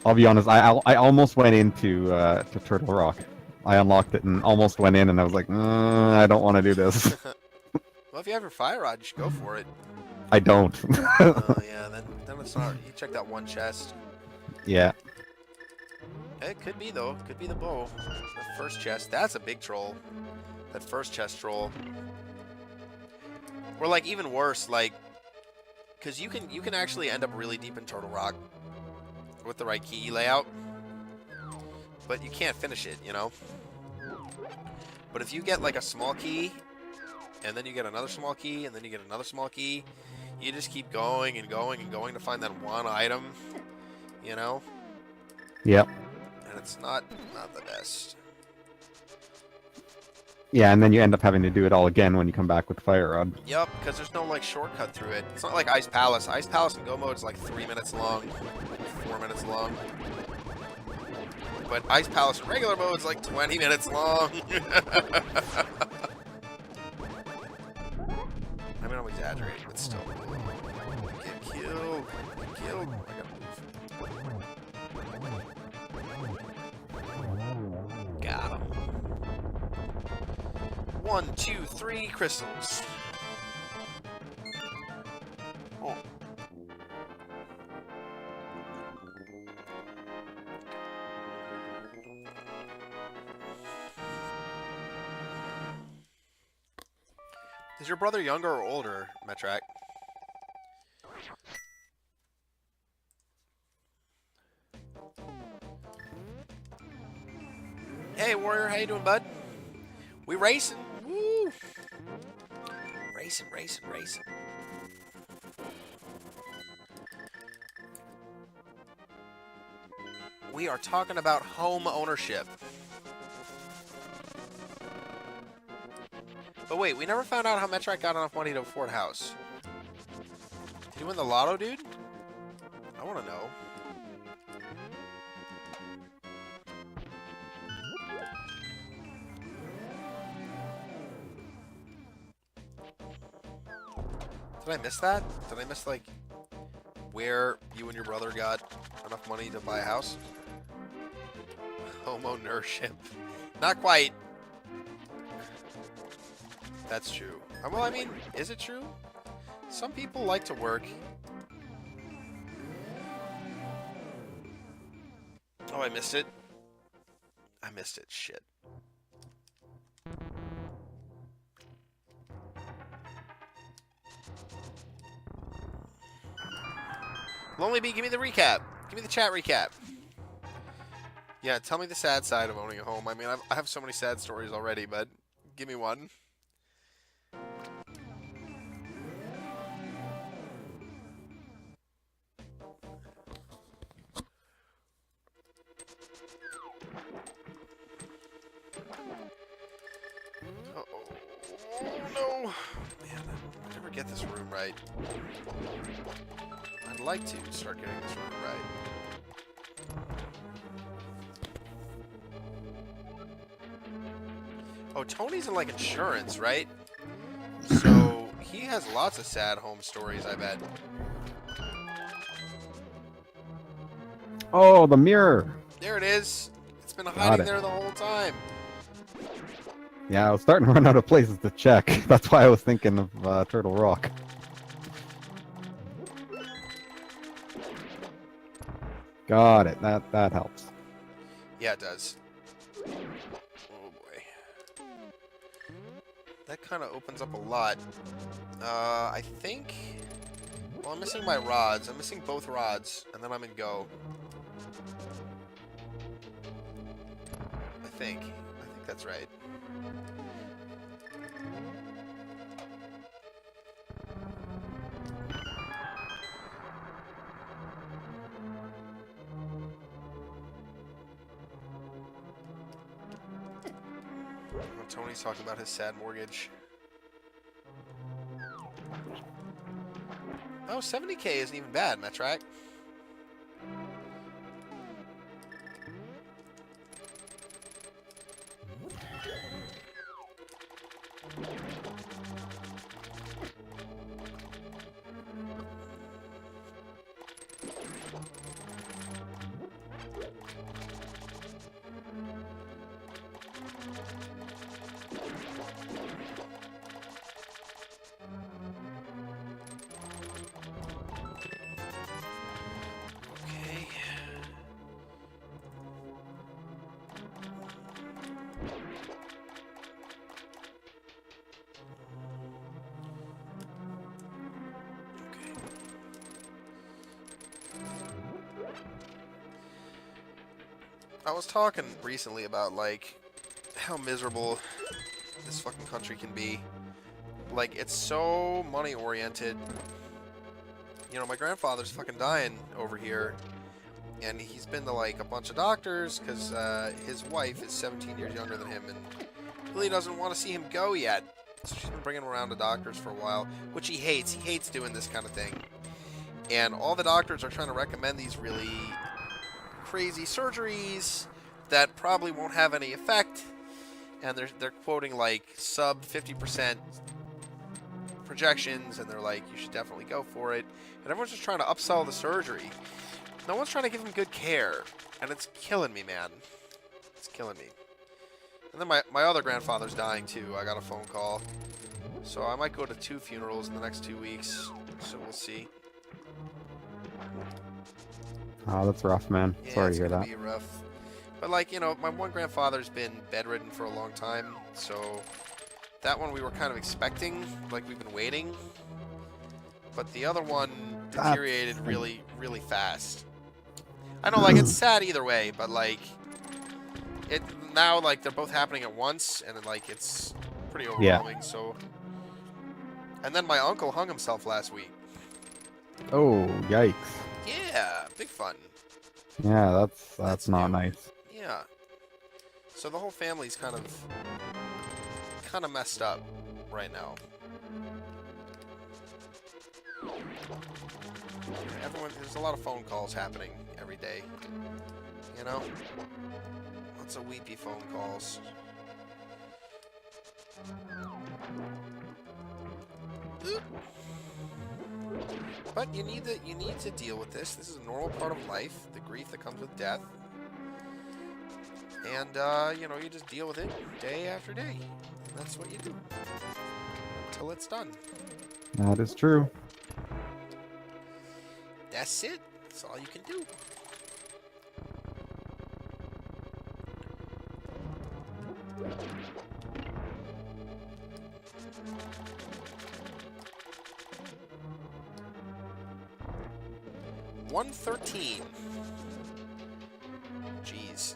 I'll be honest. I almost went into to Turtle Rock. I unlocked it and almost went in, and I was like, I don't want to do this. Well, if you have your fire rod, you should go for it. I don't. Oh yeah, then it's not. You check that one chest. Yeah. It could be though. It could be the bow. The first chest. That's a big troll. That first chest troll. Or like even worse, like, because you can actually end up really deep in Turtle Rock with the right key layout, but you can't finish it, you know. But if you get like a small key, and then you get another small key, and then you get another small key, you just keep going and going and going to find that one item, you know. Yep. And it's not the best. Yeah, and then you end up having to do it all again when you come back with the fire rod. Yep, because there's no like shortcut through it. It's not like Ice Palace. Ice Palace in Go mode is like 3 minutes long, 4 minutes long. But Ice Palace in regular mode is like 20 minutes long. I mean, I'm exaggerating, but still. Get killed. Get killed. I gotta move. Got him. 1, 2, 3 crystals. Oh. Is your brother younger or older, Metrak? Hey, Warrior, how you doing, bud? We racing. Woo! Racing, racing, racing. We are talking about home ownership. But wait, we never found out how Metrak got enough money to afford a house. Did you win the lotto, dude? I want to know. Did I miss that? Did I miss, like, where you and your brother got enough money to buy a house? Home ownership. Not quite. That's true. Well, I mean, is it true? Some people like to work. Oh, I missed it. I missed it. Shit. Lonely Bee, give me the recap. Give me the chat recap. Yeah, tell me the sad side of owning a home. I mean, I have so many sad stories already, but give me one. Uh-oh. Oh, no. Man, I never get this room right. I'd like to start getting this room right. Oh, Tony's in, like, insurance, right? So, he has lots of sad home stories, I bet. Oh, the mirror. There it is. It's been hiding it. there the whole time. Yeah, I was starting to run out of places to check. That's why I was thinking of Turtle Rock. Got it. That helps. Yeah, it does. Oh boy. That kind of opens up a lot. I think... Well, I'm missing my rods. I'm missing both rods, and then I'm in Go. I think. think that's right. Tony's talking about his sad mortgage. Oh, 70K isn't even bad, Metrak. I was talking recently about, like, how miserable this fucking country can be. Like, it's so money-oriented. You know, my grandfather's fucking dying over here, and he's been to, like, a bunch of doctors, because his wife is 17 years younger than him, and really doesn't want to see him go yet. So she's been bringing him around to doctors for a while, which he hates. He hates doing this kind of thing. And all the doctors are trying to recommend these really crazy surgeries that probably won't have any effect, and they're quoting like sub 50% projections, and they're like, you should definitely go for it, and everyone's just trying to upsell the surgery. No one's trying to give him good care, and it's killing me, man. It's killing me. And then my other grandfather's dying too. I got a phone call, so I might go to 2 funerals in the next 2 weeks, so we'll see. Oh, that's rough, man. Yeah, Sorry to hear that. It's gonna be rough. But, like, you know, my one grandfather's been bedridden for a long time, so that one we were kind of expecting, like, we've been waiting. But the other one deteriorated really, really fast. I know, like, it's sad either way, but, like, it now, like, they're both happening at once, and, like, it's pretty overwhelming, so... And then my uncle hung himself last week. Oh, yikes. Yeah, big fun. Yeah, that's not new. nice. Yeah. So the whole family's kind of messed up right now. There's a lot of phone calls happening every day. You know? Lots of weepy phone calls. Oop. But you need to deal with this. This is a normal part of life, the grief that comes with death. And you know, you just deal with it day after day. That's what you do until it's done. That is true. That's it. That's all you can do. $113. Jeez.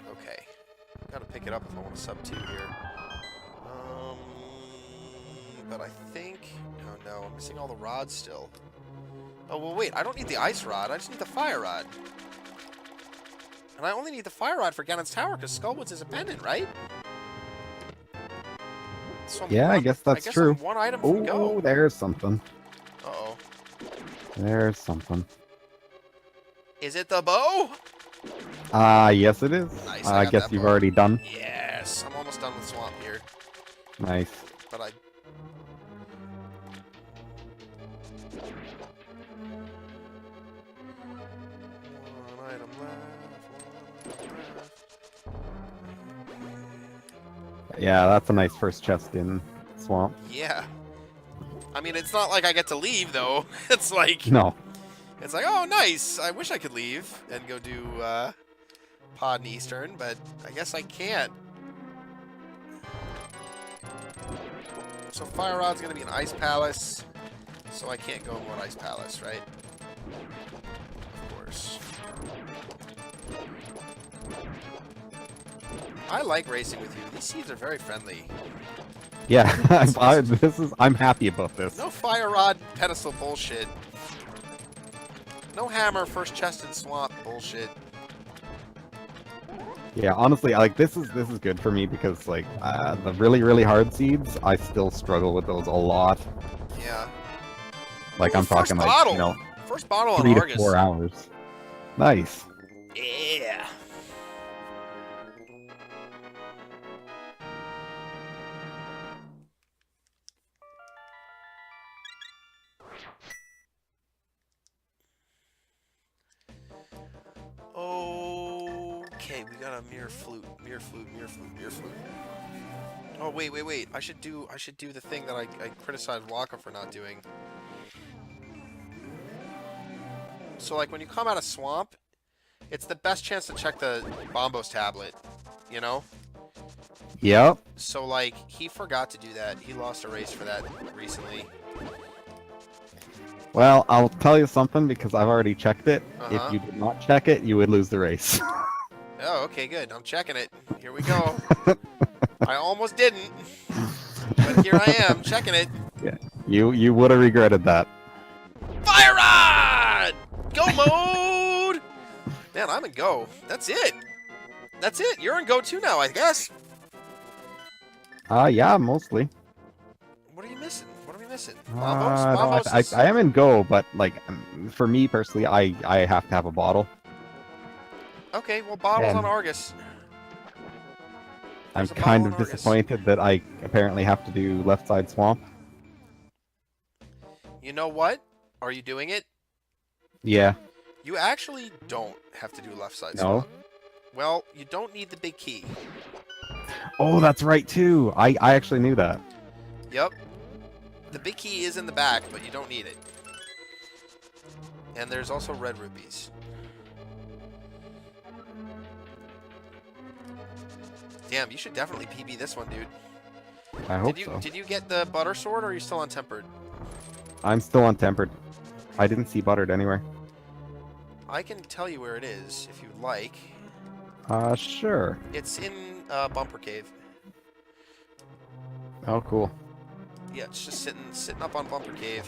Okay. Gotta pick it up if I want to sub 2 here. But I think... Oh no, I'm missing all the rods still. Oh, well wait, I don't need the ice rod, I just need the fire rod. And I only need the fire rod for Gannon's Tower, because Skullwoods is a pendant, right? So Yeah, I guess that's true. I'm one item from go. Oh, there's something. Uh-oh. There's something. Is it the bow? Yes it is. Nice, I got guess that you've bow. already done. Yes, I'm almost done with Swamp here. Nice. But I... One item left. Yeah, that's a nice first chest in Swamp. Yeah. I mean, it's not like I get to leave, though. It's like... No. It's like, oh, nice. I wish I could leave and go do Pod and Eastern, but I guess I can't. So Fire Rod's going to be an Ice Palace, so I can't go in one Ice Palace, right? Of course. I like racing with you. These seeds are very friendly. Yeah, I'm happy about this. No fire rod pedestal bullshit. No hammer first chest and swamp bullshit. Yeah, honestly, like this is good for me because like the really hard seeds, I still struggle with those a lot. Yeah. Like Ooh, I'm talking like bottle. you know First bottle on 3 to Argus. 4 hours. Nice. Yeah. Okay, we got a mirror flute. Oh wait. I should do the thing that I criticized Waka for not doing. So like when you come out of swamp, it's the best chance to check the Bombos tablet, you know? Yep. So like he forgot to do that. He lost a race for that recently. Well, I'll tell you something because I've already checked it. Uh-huh. If you did not check it, you would lose the race. Oh, okay, good. I'm checking it. Here we go. I almost didn't, but here I am checking it. Yeah, you would have regretted that. Fire rod! Go mode! Man, I'm in go. That's it. That's it. You're in go too now, I guess. Yeah, mostly. What are you missing? What are we missing? No, Bombos? I am in go, but like for me personally, I have to have a bottle. Okay, well, bottles And on Argus. I'm There's a bottle kind on of Argus. disappointed that I apparently have to do left side swamp. You know what? Are you doing it? Yeah. You actually don't have to do left side No. swamp. Well, you don't need the big key. Oh, that's right too. I actually knew that. Yep. The big key is in the back, but you don't need it. And there's also red rupees. Damn, you should definitely PB this one, dude. I hope so. Did you get the butter sword, or are you still on tempered? I'm still on tempered. I didn't see buttered anywhere. I can tell you where it is if you'd like. Sure. It's in Bumper Cave. Oh, cool. Yeah, it's just sitting up on Bumper Cave.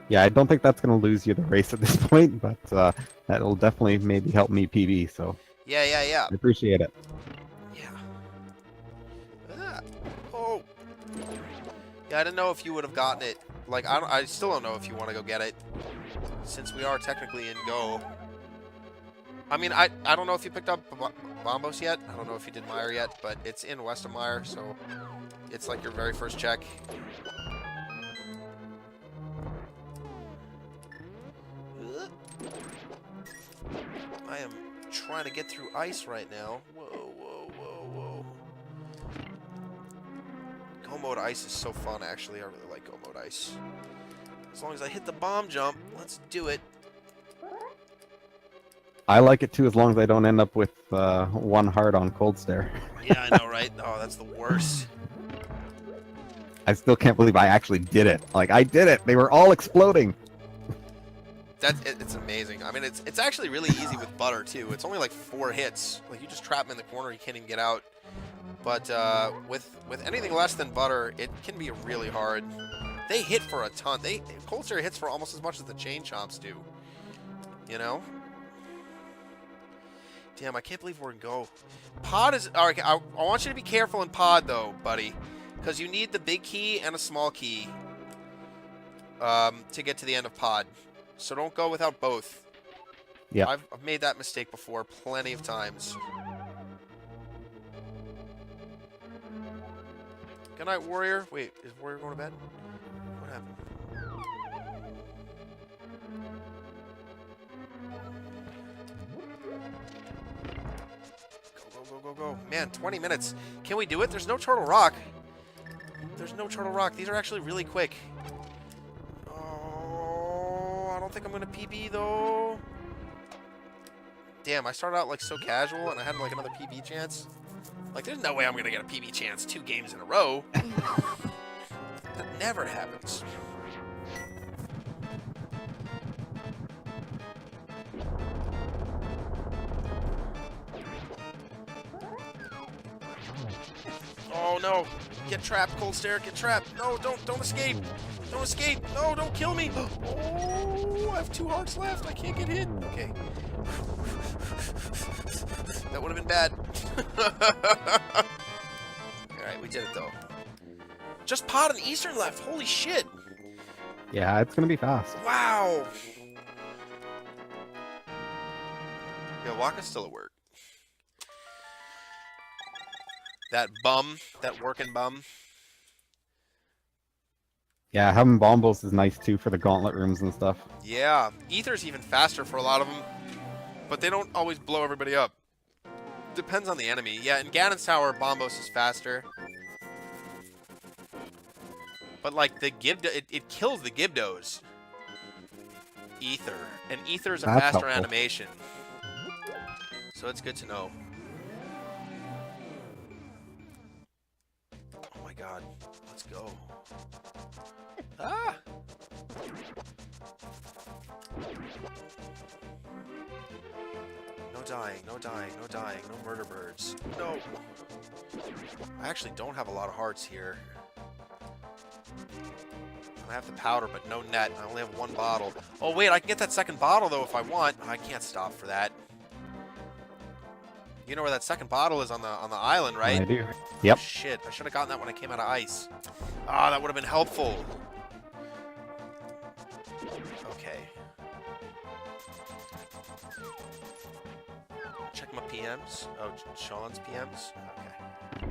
Yeah, I don't think that's gonna lose you the race at this point, but that'll definitely maybe help me PB. So Yeah. I appreciate it. Yeah. Ah. Oh. Yeah, I didn't know if you would have gotten it. Like, I still don't know if you want to go get it, since we are technically in go. I mean, I don't know if you picked up Bombos yet. I don't know if you did Meyer yet, but it's in West of Meyer, so it's like your very first check. I am trying to get through ice right now. Whoa. Go mode ice is so fun, actually. I really like go mode ice. As long as I hit the bomb jump, let's do it. I like it too, as long as I don't end up with 1 heart on cold stare. Yeah, I know, right? Oh, that's the worst. I still can't believe I actually did it. Like, I did it! They were all exploding! It's amazing. I mean, it's actually really easy with butter, too. It's only like 4 hits. Like, you just trap him in the corner, you can't even get out. But with anything less than butter, it can be really hard. They hit for a ton. Cold stare hits for almost as much as the chain chomps do. You know? Damn, I can't believe we're in go. Pod is... Alright, I want you to be careful in pod, though, buddy. Because you need the big key and a small key to get to the end of pod. So don't go without both. Yeah. I've made that mistake before plenty of times. Good night, Warrior. Wait, is Warrior going to bed? What happened? Go. Man, 20 minutes. Can we do it? There's no Turtle Rock. There's no Turtle Rock. These are actually really quick. Oh, I don't think I'm going to PB, though. Damn, I started out, like, so casual, and I had, like, another PB chance. Like, there's no way I'm going to get a PB chance 2 games in a row. That never happens. Oh no! Get trapped, Cold Stare. Get trapped. No, don't escape. Don't escape. No, don't kill me. Oh, I have 2 hearts left. I can't get hit. Okay. That would have been bad. Alright, we did it though. Just Pod and Eastern left. Holy shit. Yeah, it's gonna be fast. Wow. Yeah, Waka's still at work. That bum, that working bum. Yeah, having bombos is nice too for the gauntlet rooms and stuff. Yeah, Ether's even faster for a lot of them, but they don't always blow everybody up. Depends on the enemy. Yeah, in Ganon's Tower, Bombos is faster. But like the Gibdo, it kills the Gibdos. Ether. And Ether's a That's faster helpful. animation. So it's good to know. Oh my god. Let's go. Ah! No dying, no dying, no dying, no murder birds. No! I actually don't have a lot of hearts here. I have the powder, but no net. I only have 1 bottle. Oh wait, I can get that second bottle though if I want. I can't stop for that. You know where that second bottle is on the island, right? I do. Yep. Oh, shit, I should have gotten that when I came out of ice. Ah, that would have been helpful. Okay. Check my PMs. Oh, Sean's PMs. Okay.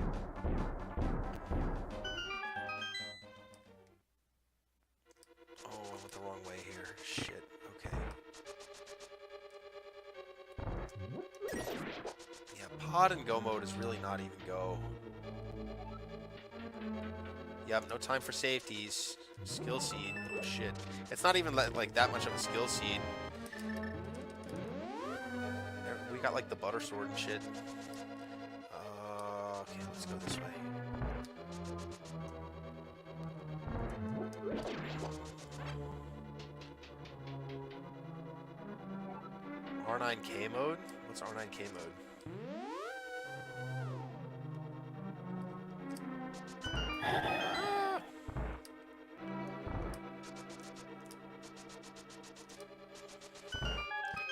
Oh, I went the wrong way here. Shit. Okay. Yeah, pod and go mode is really not even go. Yep, no time for safeties. Skill seed. Oh, shit. It's not even like that much of a skill seed. We got like the butter sword and shit. Okay, let's go this way. R9K mode? What's R9K mode?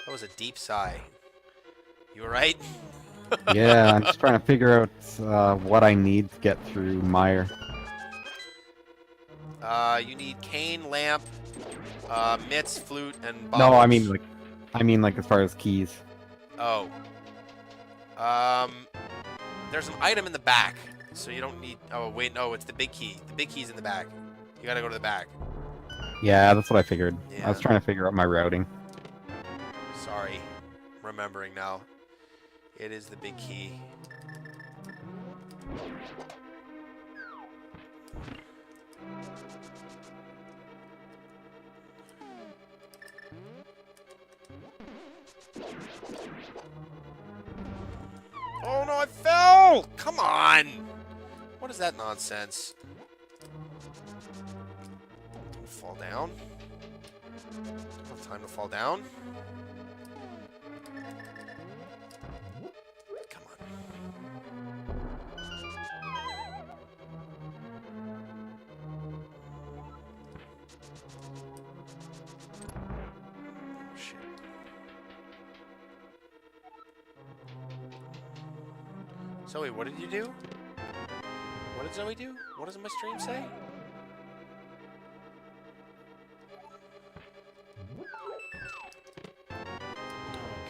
That was a deep sigh. You alright? Yeah, I'm just trying to figure out what I need to get through Mire. You need cane, lamp, mitts, flute, and bottles. No, I mean like as far as keys. Oh. There's an item in the back, so you don't need... Oh, wait, no, it's the big key. The big key's in the back. You gotta go to the back. Yeah, that's what I figured. Yeah. I was trying to figure out my routing. Sorry. Remembering now. It is the big key. Oh no, I fell! Come on! What is that nonsense? Don't fall down. Don't have time to fall down. Come on. Oh, shit. Zoe, what did you do? What did Zoe do? What does my stream say? Oh,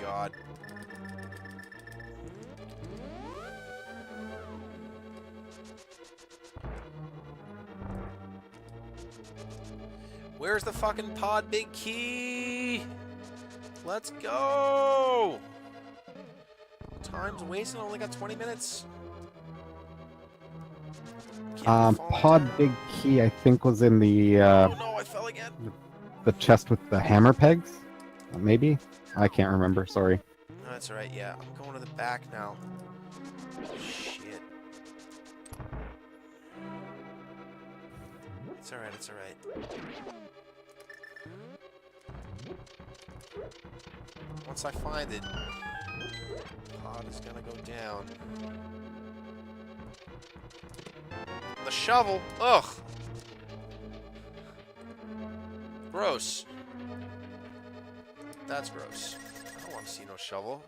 God. Where's the fucking pod big key? Let's go! Time's wasted, only got 20 minutes. Can't fall Pod down. big key I think was in the Oh no, I fell again. the chest with the hammer pegs. Maybe? I can't remember, sorry. No, that's alright, yeah. I'm going to the back now. Shit. It's alright, it's alright. Once I find it, pod is gonna go down. shovel. Ugh. Gross. That's gross. I don't want to see no shovel.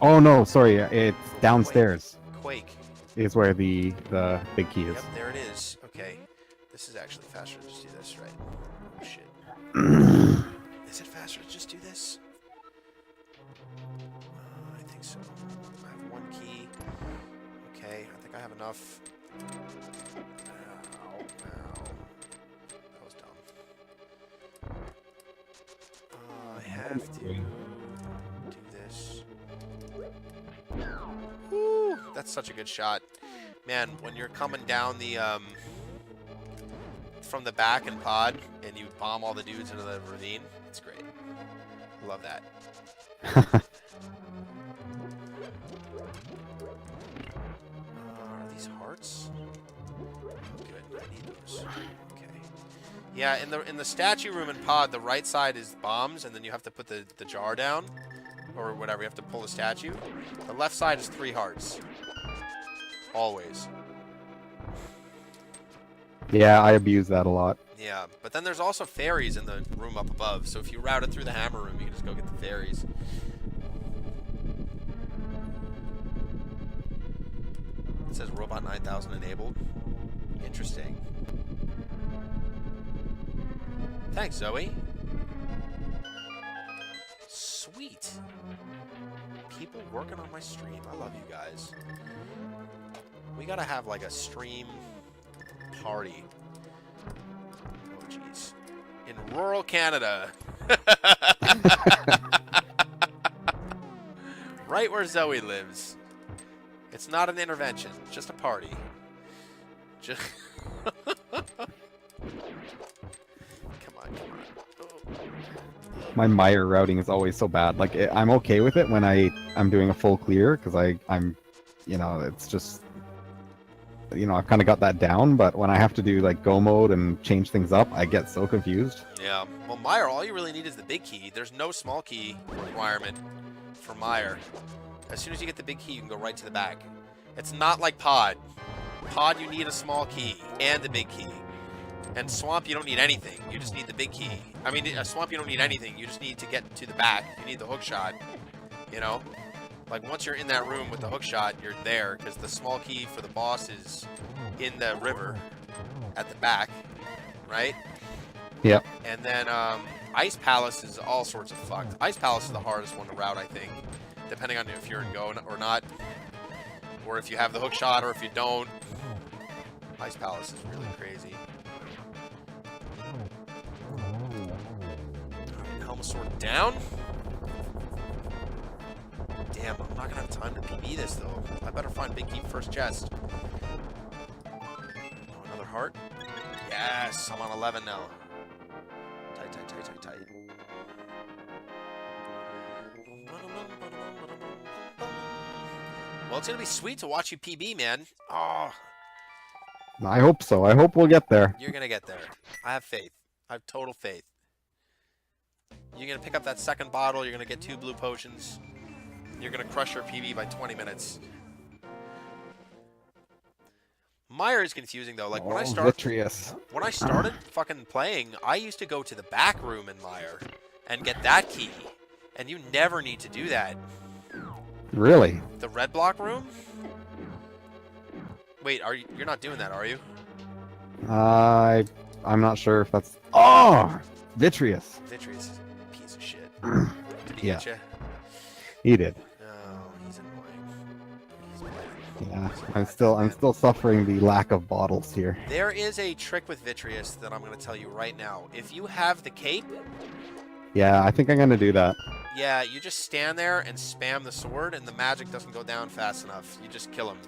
Oh no, sorry, it's downstairs. Quake. Is where the big key is. Yep, there it is. Okay. This is actually faster to just do this, right? Oh, shit. Is it faster to just do this? I think so. I have one key. Okay, I think I have enough. Ow, ow. That was dumb. I have to do this. Woo! That's such a good shot. Man, when you're coming down the, from the back in pod, and you bomb all the dudes into the ravine, it's great. I love that. Are these hearts? Good, I need those. Okay. Yeah, in the statue room in pod, the right side is bombs, and then you have to put the jar down, or whatever. You have to pull the statue. The left side is 3 hearts. Always. Yeah, I abuse that a lot. Yeah, but then there's also fairies in the room up above, so if you route it through the hammer room, you can just go get the fairies. It says Robot 9000 enabled. Interesting. Thanks, Zoe. Sweet. People working on my stream. I love you guys. We gotta have like a stream party. Oh, jeez. In rural Canada. Right where Zoe lives. It's not an intervention, just a party. Just come on. Oh. My mire routing is always so bad. Like I'm okay with it when I'm doing a full clear because I'm, you know, it's just, you know, I've kind of got that down. But when I have to do like go mode and change things up, I get so confused. Yeah. Well, mire, all you really need is the big key. There's no small key requirement for mire. As soon as you get the big key, you can go right to the back. It's not like pod. Pod, you need a small key and the big key. And swamp, you don't need anything. You just need the big key. I mean, a swamp, you don't need anything. You just need to get to the back. You need the hook shot. You know? Like, once you're in that room with the hook shot, you're there. Because the small key for the boss is in the river at the back. Right? Yep. And then, Ice Palace is all sorts of fucked. Ice Palace is the hardest one to route, I think. Depending on if you're in go or not. Or if you have the hook shot, or if you don't. Ice Palace is really crazy. Alright, Helm of Sword down. Damn, I'm not gonna have time to PB this though. I better find Big Key first chest. Oh, another heart? Yes, I'm on 11 now. Tight. Well, it's gonna be sweet to watch you PB, man. Oh, I hope so. I hope we'll get there. you're gonna get there. I have faith. I have total faith. You're gonna pick up that second bottle. You're gonna get 2 blue potions. You're gonna crush your PB by 20 minutes. Mire is confusing though. Like when I started fucking playing, I used to go to the back room in Mire and get that key, and you never need to do that. Really? The red block room? Wait, you're not doing that, are you? I'm not sure if that's. Oh, Vitreous. Vitreous is a piece of shit. Did he Yeah. get you? He did. No, he's annoying. He's bad. Yeah, He's bad. I'm still suffering the lack of bottles here. There is a trick with Vitreous that I'm going to tell you right now. If you have the cape, Yeah, I think I'm gonna do that. yeah, you just stand there and spam the sword, and the magic doesn't go down fast enough. You just kill him.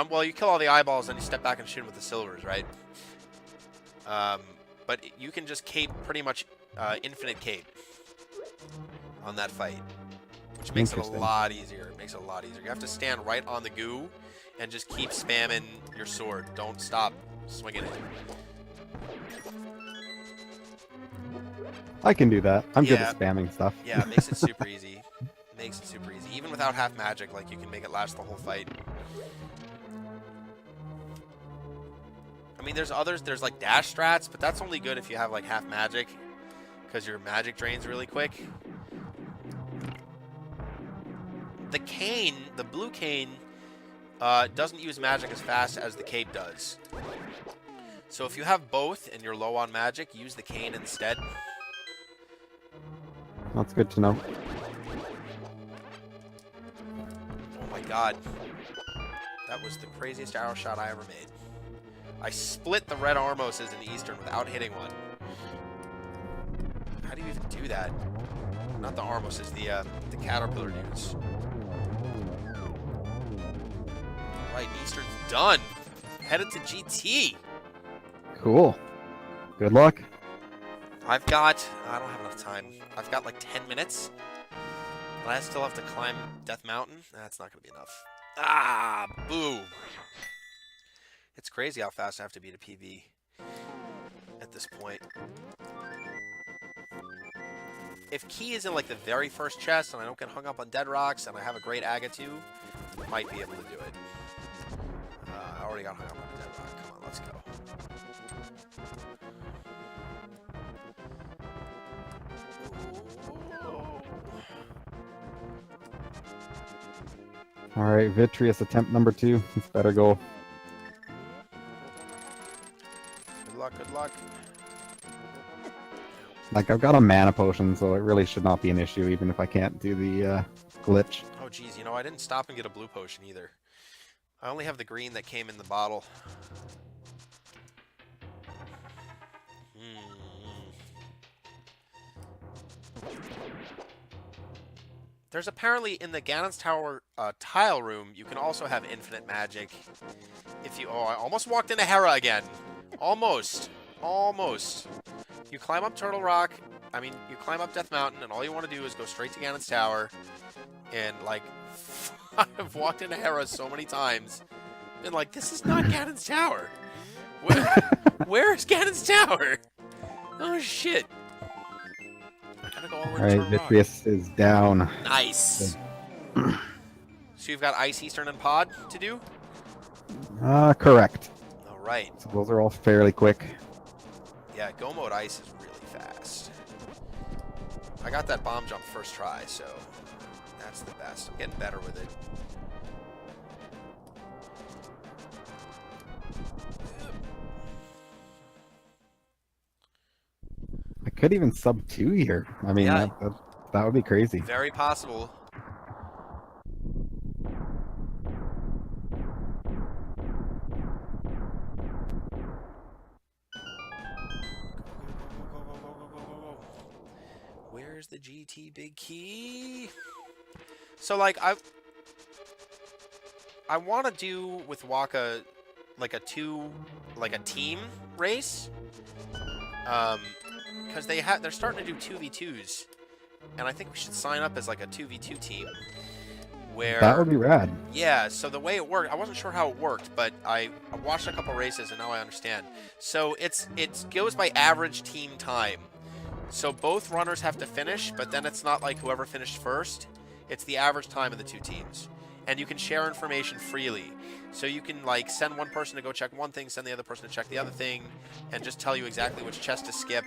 Well, you kill all the eyeballs, then you step back and shoot him with the silvers, right? But you can just cape pretty much infinite cape on that fight, which makes it a lot easier. It makes it a lot easier. You have to stand right on the goo and just keep spamming your sword. Don't stop swinging it. I can do that. I'm good at spamming stuff. Yeah, it makes it super easy. Makes it super easy. Even without half magic, like you can make it last the whole fight. I mean, there's others. There's like dash strats, but that's only good if you have like half magic, because your magic drains really quick. The cane, the blue cane, doesn't use magic as fast as the cape does. So if you have both and you're low on magic, use the cane instead. That's good to know. Oh my god. That was the craziest arrow shot I ever made. I split the red Armoses in the Eastern without hitting one. How do you even do that? Not the Armoses, the caterpillar dudes. Right, Eastern's done. Headed to GT. Cool. Good luck. I don't have enough time. I've got like 10 minutes. And I still have to climb Death Mountain. That's not going to be enough. Ah, boo. It's crazy how fast I have to beat a PB at this point. If Key is in like the very first chest and I don't get hung up on dead rocks and I have a great Agatu, I might be able to do it. I already got hung up on a dead rock. Come on, let's go. Alright, Vitreous attempt number 2. This better go. Good luck, good luck. Like, I've got a mana potion, so it really should not be an issue, even if I can't do the glitch. Oh, geez, you know, I didn't stop and get a blue potion either. I only have the green that came in the bottle. There's apparently, in the Ganon's Tower tile room, you can also have infinite magic. If you... Oh, I almost walked into Hera again. Almost. Almost. You climb up Turtle Rock. I mean, you climb up Death Mountain, and all you want to do is go straight to Ganon's Tower. And, like, I've walked into Hera so many times. And, like, this is not Ganon's Tower. Where is Ganon's Tower? Oh, shit. Alright, Vitreous is down. Nice. So you've got Ice, Eastern, and Pod to do? Correct. Alright. So those are all fairly quick. Yeah, Go Mode Ice is really fast. I got that bomb jump first try, so that's the best. I'm getting better with it. I could even sub 2 here. I mean, Yeah. that would be crazy. Very possible. Where's the GT big key? So, like, I want to do with Waka like a team race. Because they're starting to do 2v2s, and I think we should sign up as like a 2v2 team. Where That would be rad. Yeah, so the way it worked, I wasn't sure how it worked, but I watched a couple races and now I understand. So it goes by average team time. So both runners have to finish, but then it's not like whoever finished first. It's the average time of the two teams. And you can share information freely. So you can like send one person to go check one thing, send the other person to check the other thing, and just tell you exactly which chest to skip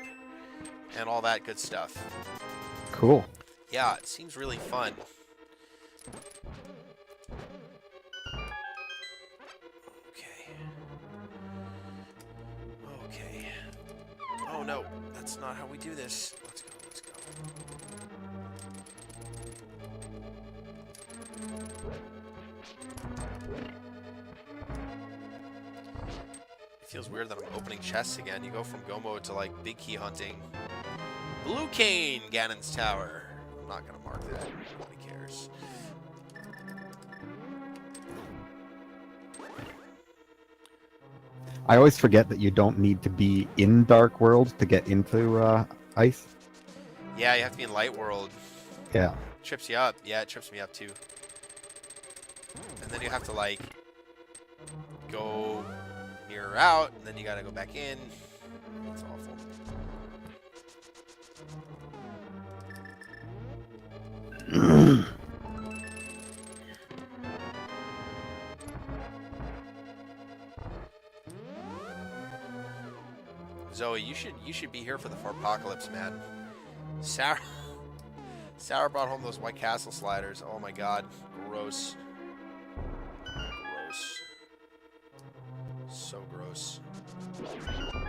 and all that good stuff. Cool. Yeah, it seems really fun. Okay. Oh no, that's not how we do this. Let's go, let's go. It feels weird that I'm opening chests again. You go from Go mode to like big key hunting. Blue Cane, Ganon's Tower. I'm not gonna mark that. Nobody cares. I always forget that you don't need to be in Dark World to get into Ice. Yeah, you have to be in Light World. Yeah. Trips you up. Yeah, it trips me up too. And then you have to like go mirror out, and then you gotta go back in. It's awful. Zoe, you should be here for the Farpocalypse, man. Sarah brought home those White Castle sliders. Oh my god. Gross. Gross. So gross.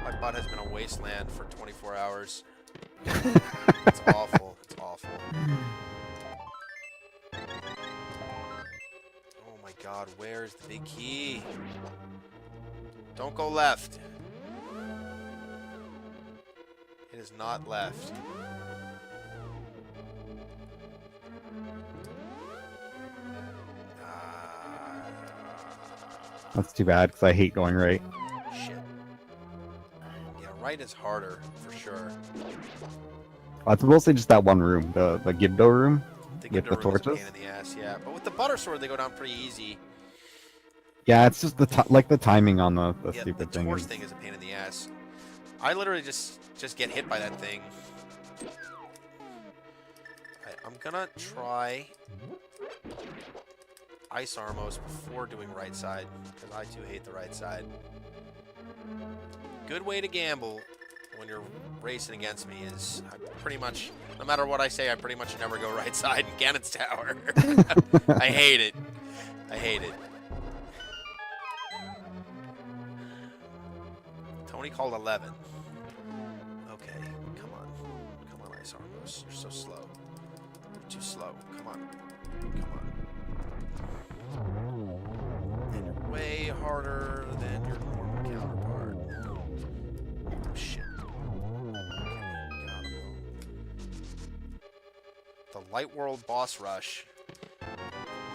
My butt has been a wasteland for 24 hours. It's awful. It's awful. Oh my god, where's the big key? Don't go left. It is not left. That's too bad, because I hate going right. Shit. Yeah, right is harder, for sure. It's mostly just that one room, the Gibdo room, The with the Gibdo room is a torches. pain in the ass, yeah. But with the butter sword, they go down pretty easy. Yeah, it's just the the timing on the Yeah, stupid the thing. torch thing is a pain in the ass. I literally just get hit by that thing. Alright, I'm gonna try Ice Armos before doing right side, because I too hate the right side. Good way to gamble when you're racing against me is I pretty much, no matter what I say, I pretty much never go right side in Ganon's Tower. I hate it. I hate it. Tony called 11. Okay, come on. Come on, Ice Armos. You're so slow. You're too slow. Come on. Come on. And you're way harder than your normal counterpart. Oh, shit. Okay, got him. The Light World Boss Rush.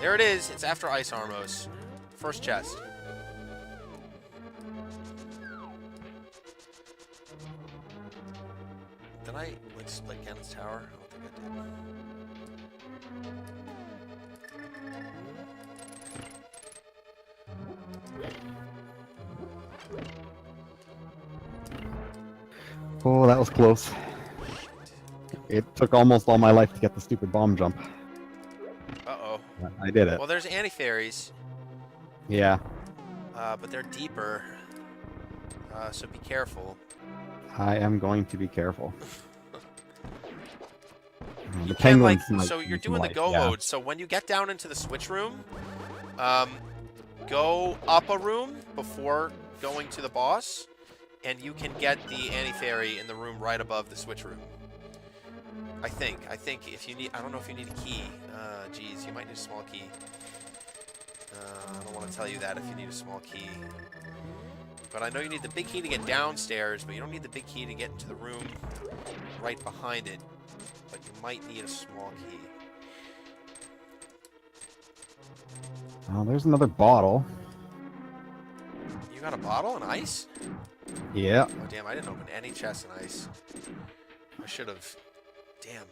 There it is. It's after Ice Armos. First chest. Did I like split Ganon's Tower? I don't think I did. Oh, that was close. It took almost all my life to get the stupid bomb jump. Uh-oh. I did it. Well, there's anti-fairies, Yeah. but they're deeper. So be careful. I am going to be careful. You The can, like, penguins might so you're need some doing the life, go yeah. mode. So when you get down into the switch room, go up a room before going to the boss, and you can get the anti-fairy in the room right above the switch room. I think if you need, I don't know if you need a key. Geez, you might need a small key. I don't want to tell you that if you need a small key. But I know you need the big key to get downstairs, but you don't need the big key to get into the room right behind it. But you might need a small key. Oh, there's another bottle. You got a bottle and ice? Yeah. Oh, damn, I didn't open any chests and ice. I should have. Damn.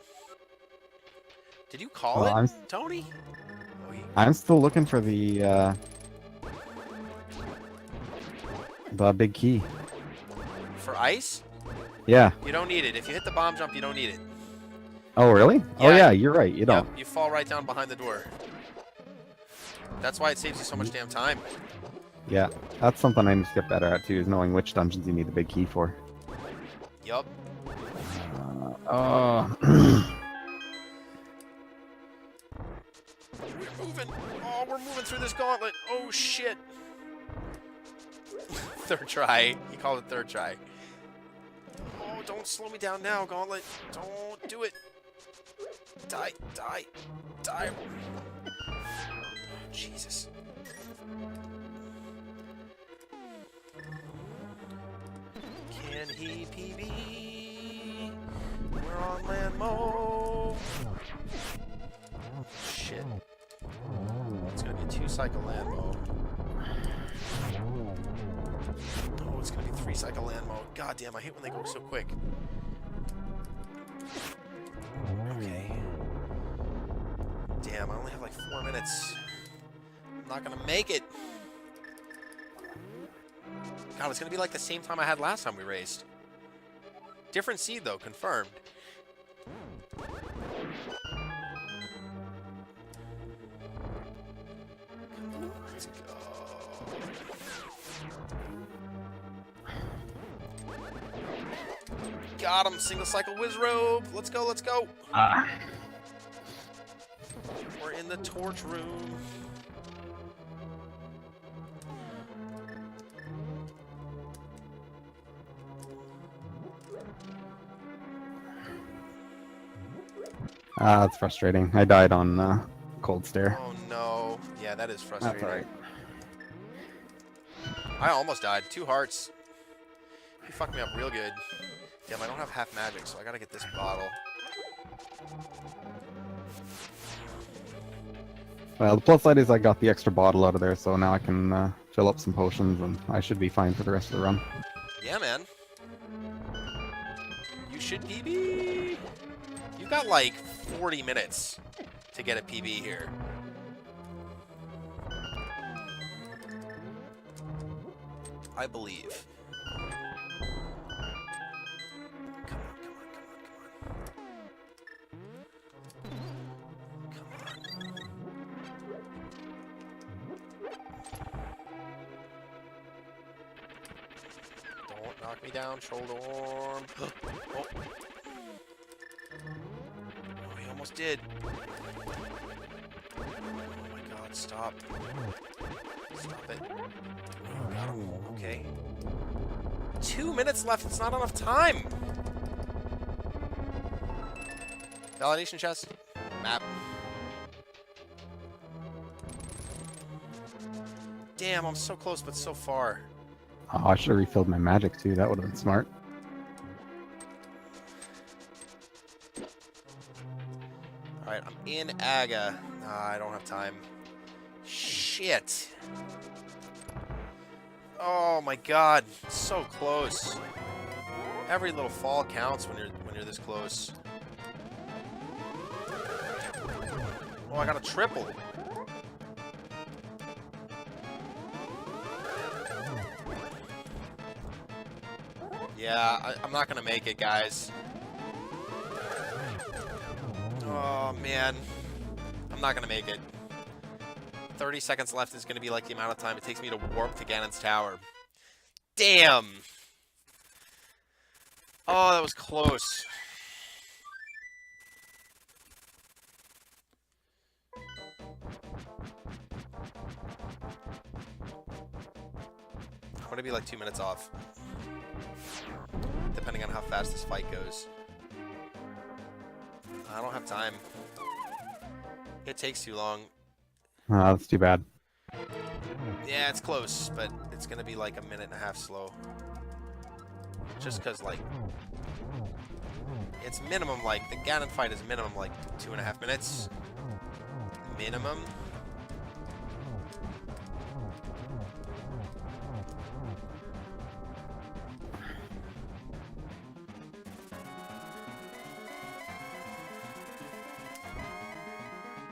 Did you call Well, it, Tony? Oh, I'm still looking for the big key. for ice? Yeah. You don't need it. If you hit the bomb jump, you don't need it. Oh, really? Oh, Yeah. yeah, you're right. You Yep, don't. you fall right down behind the door. That's why it saves you so much damn time. Yeah. That's something I need to get better at, too, is knowing which dungeons you need the big key for. Yup. Oh. We're moving. Oh, we're moving through this gauntlet. Oh, shit. Third try. He called it third try. Oh, don't slow me down now, gauntlet. Don't do it. Die, die, die. Jesus. Can he PB? We're on land mode. Shit. It's gonna be a 2-cycle land mode. Oh, it's gonna be 3-cycle land mode. God damn, I hate when they go so quick. Okay. Damn, I only have like 4 minutes. I'm not gonna make it. God, it's gonna be like the same time I had last time we raced. Different seed though, confirmed. Let's go. Got him. Single cycle whiz robe. Let's go. Let's go. We're in the torch room. It's frustrating. I died on cold stare. Oh no. Yeah, that is frustrating. That's alright. I almost died. 2 hearts. He fucked me up real good. Damn, I don't have half magic, so I gotta get this bottle. Well, the plus side is I got the extra bottle out of there, so now I can fill up some potions, and I should be fine for the rest of the run. Yeah, man. You should PB. You got like 40 minutes to get a PB here. I believe. Come on, come on, come on, come on. Don't knock me down, shoulder arm. Oh. Oh, he almost did. Oh my god, stop. Stop it. Oh, got him. Okay. 2 minutes left. It's not enough time. Validation chest. Map. Damn, I'm so close, but so far. Oh, I should have refilled my magic too. That would have been smart. Alright, I'm in Aga. I don't have time. Shit. Oh my god, so close. Every little fall counts when you're this close. Oh, I got a triple. Yeah, I'm not gonna make it, guys. Oh man, I'm not gonna make it. 30 seconds left is gonna be like the amount of time it takes me to warp to Ganon's tower. Damn! Oh, that was close. I'm gonna be like 2 minutes off. Depending on how fast this fight goes. I don't have time. It takes too long. Oh, that's too bad. Yeah, it's close, but it's gonna be like a minute and a half slow. Just cause like it's minimum like the Ganon fight is minimum like 2.5 minutes. Minimum.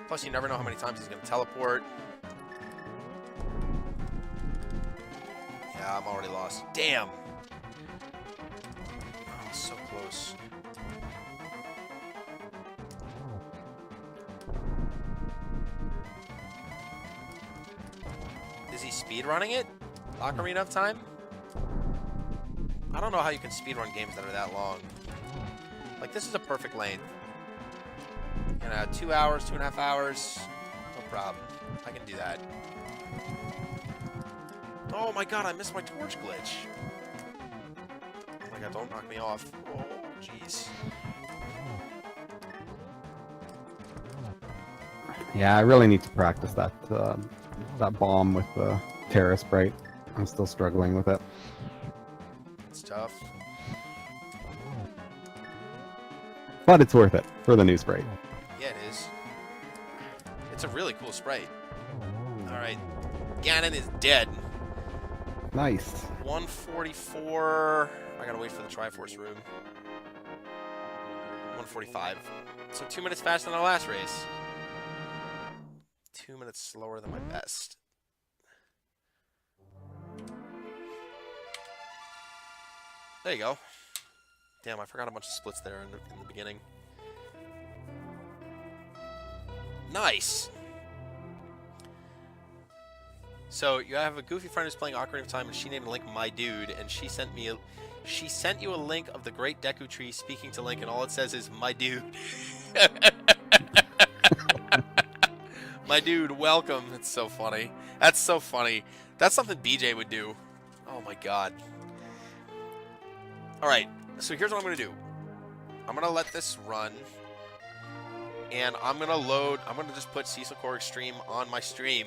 Plus, you never know how many times he's going to teleport. Yeah, I'm already lost. Damn! Oh, so close. Is he speedrunning it? Ocarina of Time? I don't know how you can speedrun games that are that long. Like, this is a perfect length. 2 hours, 2.5 hours, no problem. I can do that. Oh my god, I missed my torch glitch. Oh my god, don't knock me off. Oh, jeez. Yeah, I really need to practice that that bomb with the Terra Sprite. I'm still struggling with it. It's tough. But it's worth it for the new Sprite. Yeah, it is. It's a really cool sprite. Alright. Ganon is dead. Nice. 144. I gotta wait for the Triforce room. 145. So 2 minutes faster than our last race. 2 minutes slower than my best. There you go. Damn, I forgot a bunch of splits there in the beginning. Nice. So you have a goofy friend who's playing Ocarina of Time, and she named Link my dude, and she sent you a link of the Great Deku Tree speaking to Link, and all it says is my dude. My dude, welcome. It's so funny. That's so funny. That's something BJ would do. Oh my god. All right. So here's what I'm gonna do. I'm gonna let this run, and I'm gonna just put Cecilkorik stream on my stream,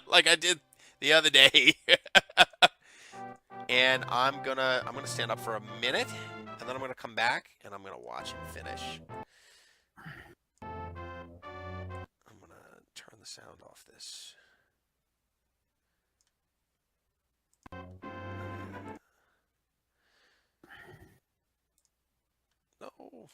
like I did the other day. And I'm gonna stand up for a minute, and then I'm gonna come back and I'm gonna watch him finish. I'm gonna turn the sound off this. No.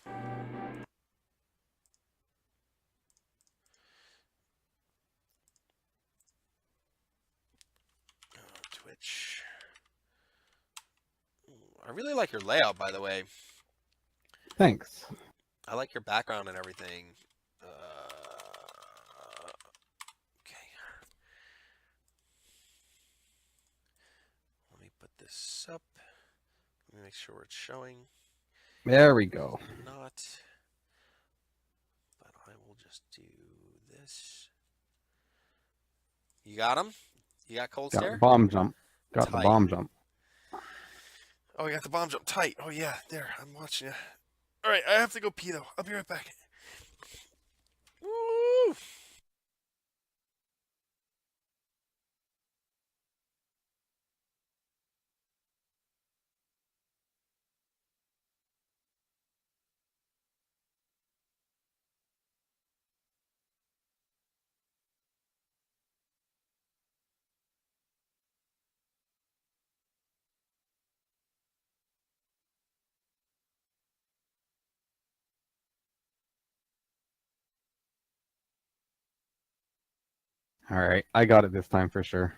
Twitch. I really like your layout, by the way. Thanks. I like your background and everything. Okay. Let me put this up. Let me make sure it's showing. There we go. Not. But I will just do this. You got him? You got cold Got stare? the bomb jump. Got Tight. the bomb jump. Oh, you got the bomb jump tight. Oh, yeah. There. I'm watching you. All right. I have to go pee, though. I'll be right back. Woo! All right, I got it this time for sure.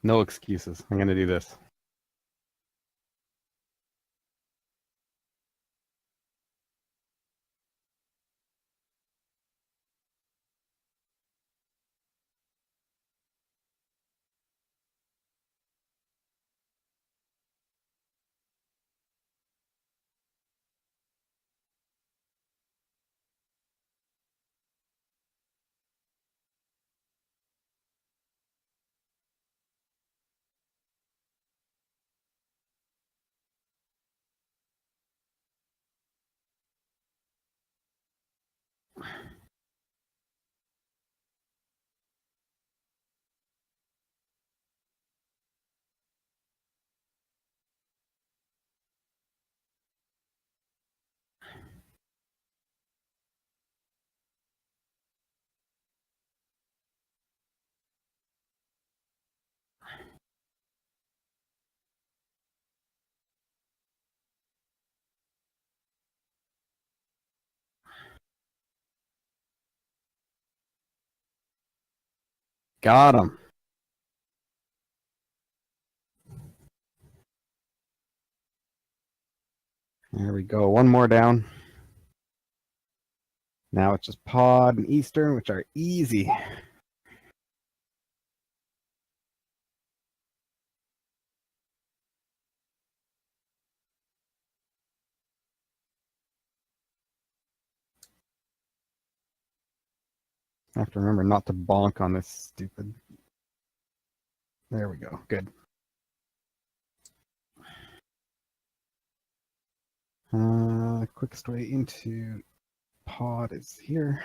No excuses. I'm gonna do this. Got him. There we go. One more down. Now it's just Pod and Eastern, which are easy. I have to remember not to bonk on this stupid. There we go. Good. Quickest way into Pod is here.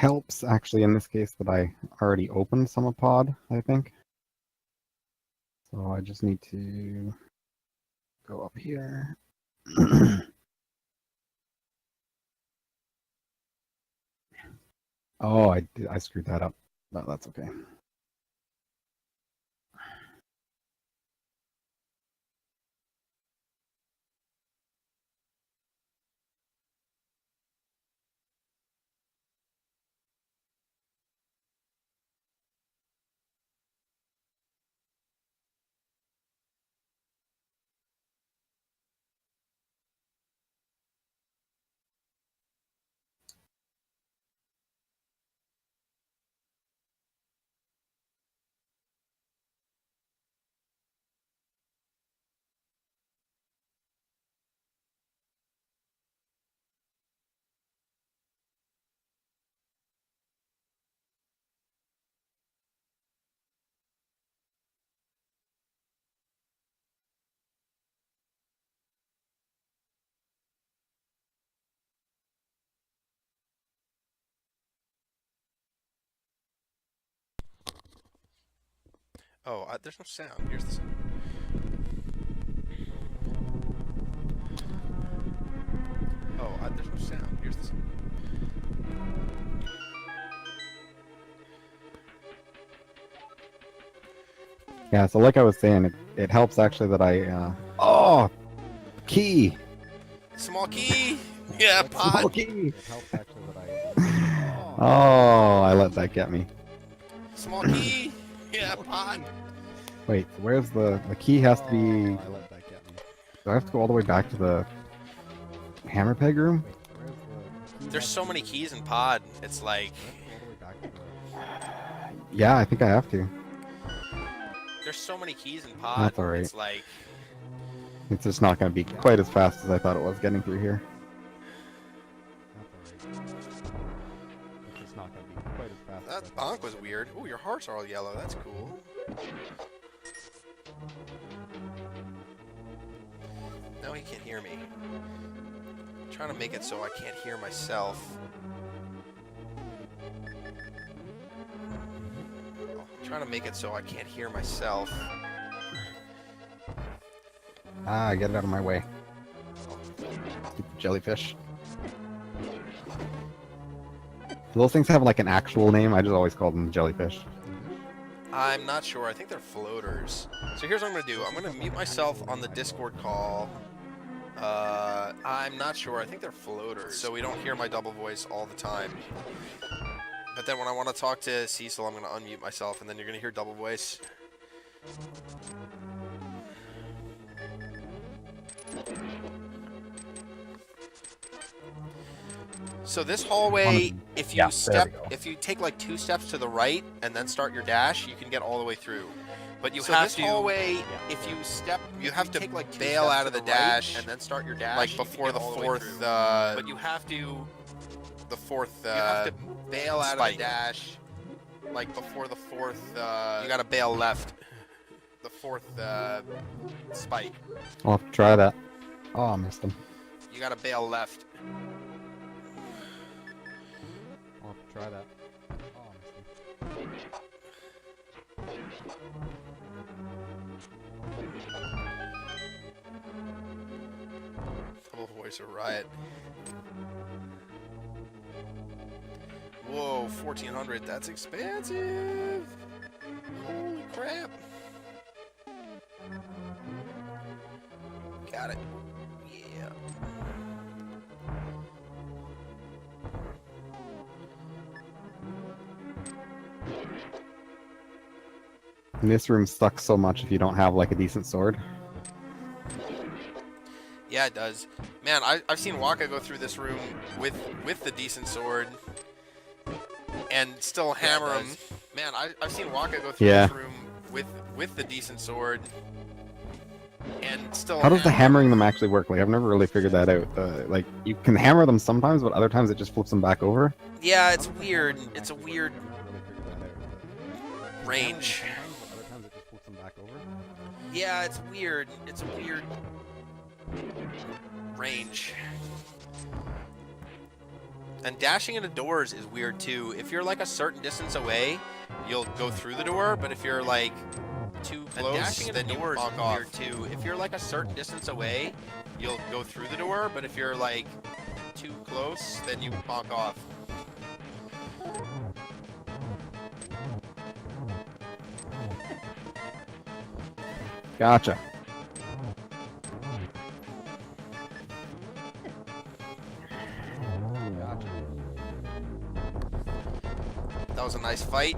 helps actually in this case that I already opened some pod, I think. So I just need to go up here. Oh, I screwed that up, but that's okay. Oh, there's no sound. Here's the sound. Oh, there's no sound. Here's the sound. Yeah, so like I was saying, it helps actually that I oh, key. Small key. Yeah, pod. Small key. It helps actually that I oh, I let that get me. Small key. Yeah, pod. Wait, where's the key has to be I let that get me. Do I have to go all the way back to the hammer peg room? There's so many keys in pod. It's like yeah, I think I have to. there's so many keys in pod. That's alright. It's like it's just not going to be quite as fast as I thought it was getting through here. It's just not going to be quite as fast. That bonk was weird. Ooh, your hearts are all yellow. That's cool. Now he can't hear me. I'm trying to make it so I can't hear myself. I'm trying to make it so I can't hear myself. Ah, get it out of my way. Stupid jellyfish. Those things have like an actual name. I just always call them jellyfish. I'm not sure. I think they're floaters. So here's what I'm going to do. I'm going to mute myself on the Discord call. I'm not sure. I think they're floaters. So we don't hear my double voice all the time. But then when I want to talk to Cecil, I'm going to unmute myself, and then you're going to hear double voice. So this hallway, if you take like 2 steps to the right and then start your dash, you can get all the way through. But you have to, if you have to take like bail out of the dash and then start your dash, like before the fourth. But you have to, the fourth. You have to bail out of the dash, like before the fourth. You gotta bail left. The fourth spike. I'll have to try that. Oh, I missed him. You gotta bail left. I'll have to try that. Oh, I missed him. Double voice or riot. Whoa, 1400. That's expensive. Holy crap. Got it. Yeah. And this room sucks so much if you don't have like a decent sword. Yeah, it does. Man, I've seen Waka go through this room with the decent sword and still hammer him. Man, I've seen Waka go through this room with the decent sword and still. How does the hammering them actually work? Like I've never really figured that out. Like you can hammer them sometimes, but other times it just flips them back over. Yeah, it's weird. It's a weird range. Yeah, it's weird. It's a weird range. And dashing into doors is weird too. If you're like a certain distance away, you'll go through the door, but if you're like too close, then you bonk off. Weird too. If you're like a certain distance away, you'll go through the door, but if you're like too close, then you bonk off. Gotcha. That was a nice fight.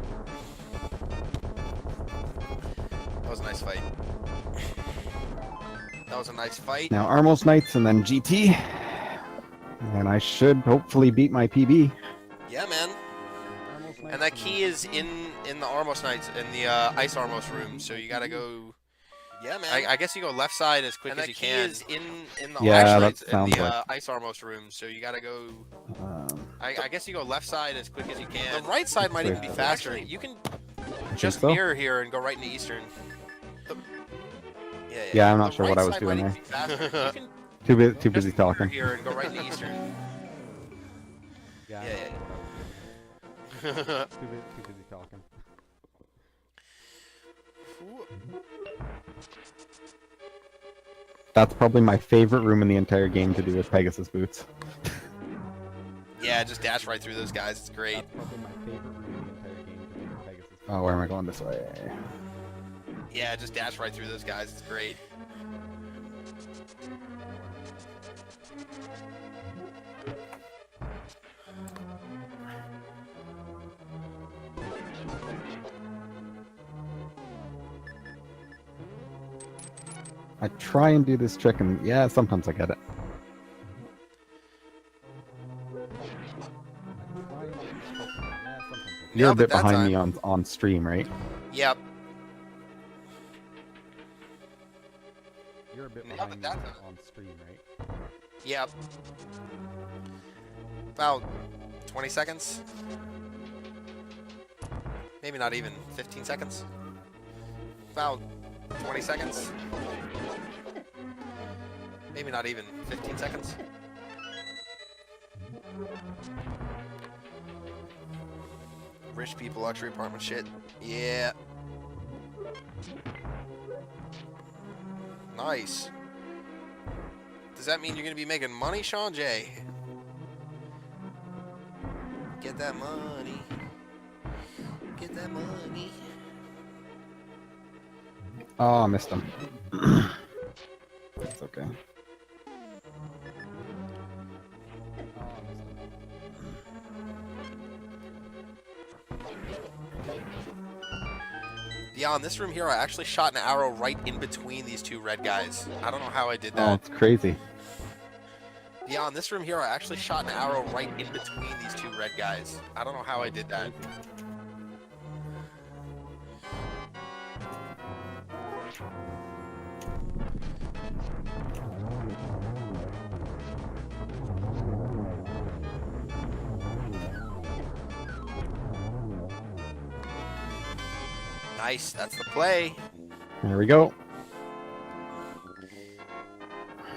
That was a nice fight. That was a nice fight. Now Armos Knights and then GT. And I should hopefully beat my PB. Yeah, man. And that key is in the Armos Knights, in the Ice Armos room, so you gotta go... Yeah, man. I guess you go left side as quick as you can. And that key is in the Armos Knights, in the Ice Armos room, so you gotta go... I guess you go left side as quick as you can. The right side might even be faster. You can just mirror here and go right into Eastern. Yeah, I'm not sure what I was doing there. Too busy talking. Here and go right into Eastern. Yeah. Too busy talking. That's probably my favorite room in the entire game to do with Pegasus boots. Yeah, just dash right through those guys. It's great. That's probably my favorite room in the entire game to do with Pegasus boots. Oh, where am I going this way? Yeah, just dash right through those guys. It's great. I try and do this trick, and yeah, sometimes I get it. You're a bit behind me on stream, right? Yep. You're a bit behind me on stream, right? Yep. About 20 seconds. Maybe not even 15 seconds. About 20 seconds. Maybe not even 15 seconds. Rich people luxury apartment shit. Yeah. Nice. Does that mean you're gonna be making money, Sean J? Get that money. Get that money. Oh, I missed him. That's okay. Yeah, in this room here, I actually shot an arrow right in between these two red guys. I don't know how I did that. Oh, it's crazy. Yeah, in this room here, I actually shot an arrow right in between these two red guys. I don't know how I did that. Nice, that's the play. There we go.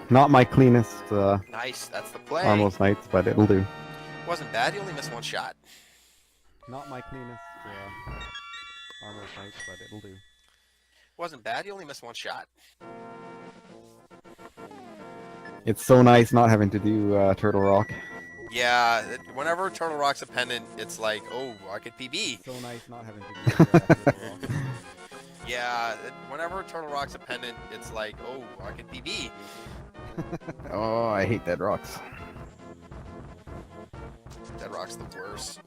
Not my cleanest nice, that's the play. Armos Knights, but it'll do. Wasn't bad, you only missed one shot. Not my cleanest Armos Knights, but it'll do. Wasn't bad, you only missed one shot. It's so nice not having to do Turtle Rock. Yeah, whenever Turtle Rock's a pendant, it's like, oh, I could PB. So nice not having to do Turtle Rock. Yeah, whenever Turtle Rock's a pendant, it's like, oh, I could PB. Oh, I hate Dead Rocks. Dead Rock's the worst.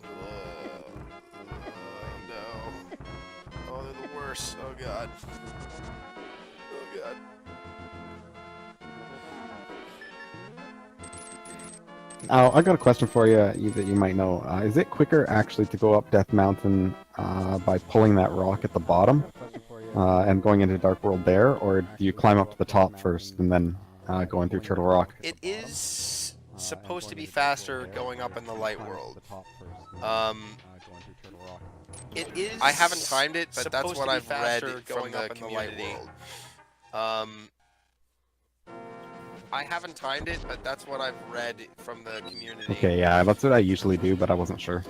No. Oh, they're the worst. Oh, God. Oh, God. Oh, I got a question for you, that you might know. Is it quicker actually to go up Death Mountain by pulling that rock at the bottom and going into Dark World there, or do you climb up to the top first and then going through Turtle Rock? It is supposed to be faster going up in the Light World. It is. I haven't timed it, but that's what I've read from the community. I haven't timed it, but that's what I've read from the community. Okay, yeah, that's what I usually do, but I wasn't sure.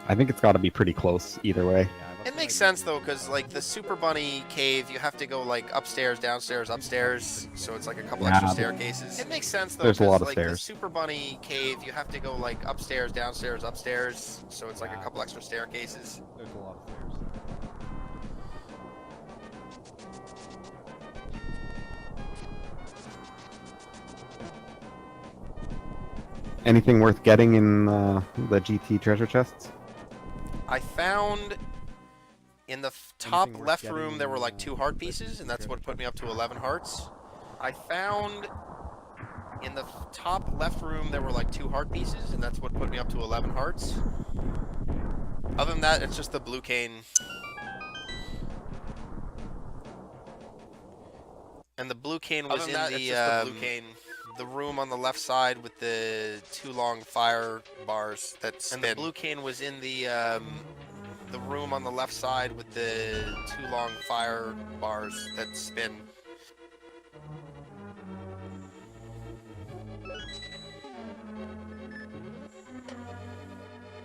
I think it's got to be pretty close either way. It makes sense though, because like the Super Bunny cave, you have to go like upstairs, downstairs, upstairs, so it's like a couple extra staircases. It makes sense though, There's a lot of like stairs. the Super Bunny cave, you have to go like upstairs, downstairs, upstairs, so it's like a couple extra staircases. There's a lot of stairs. Anything worth getting in the GT treasure chests? I found in the top left room there were like 2 heart pieces, and that's what put me up to 11 hearts. I found in the top left room there were like 2 heart pieces, and that's what put me up to 11 hearts. Other than that, it's just the blue cane. And the blue cane was in the room on the left side with the 2 long fire bars that spin. And the blue cane was in the room on the left side with the 2 long fire bars that spin.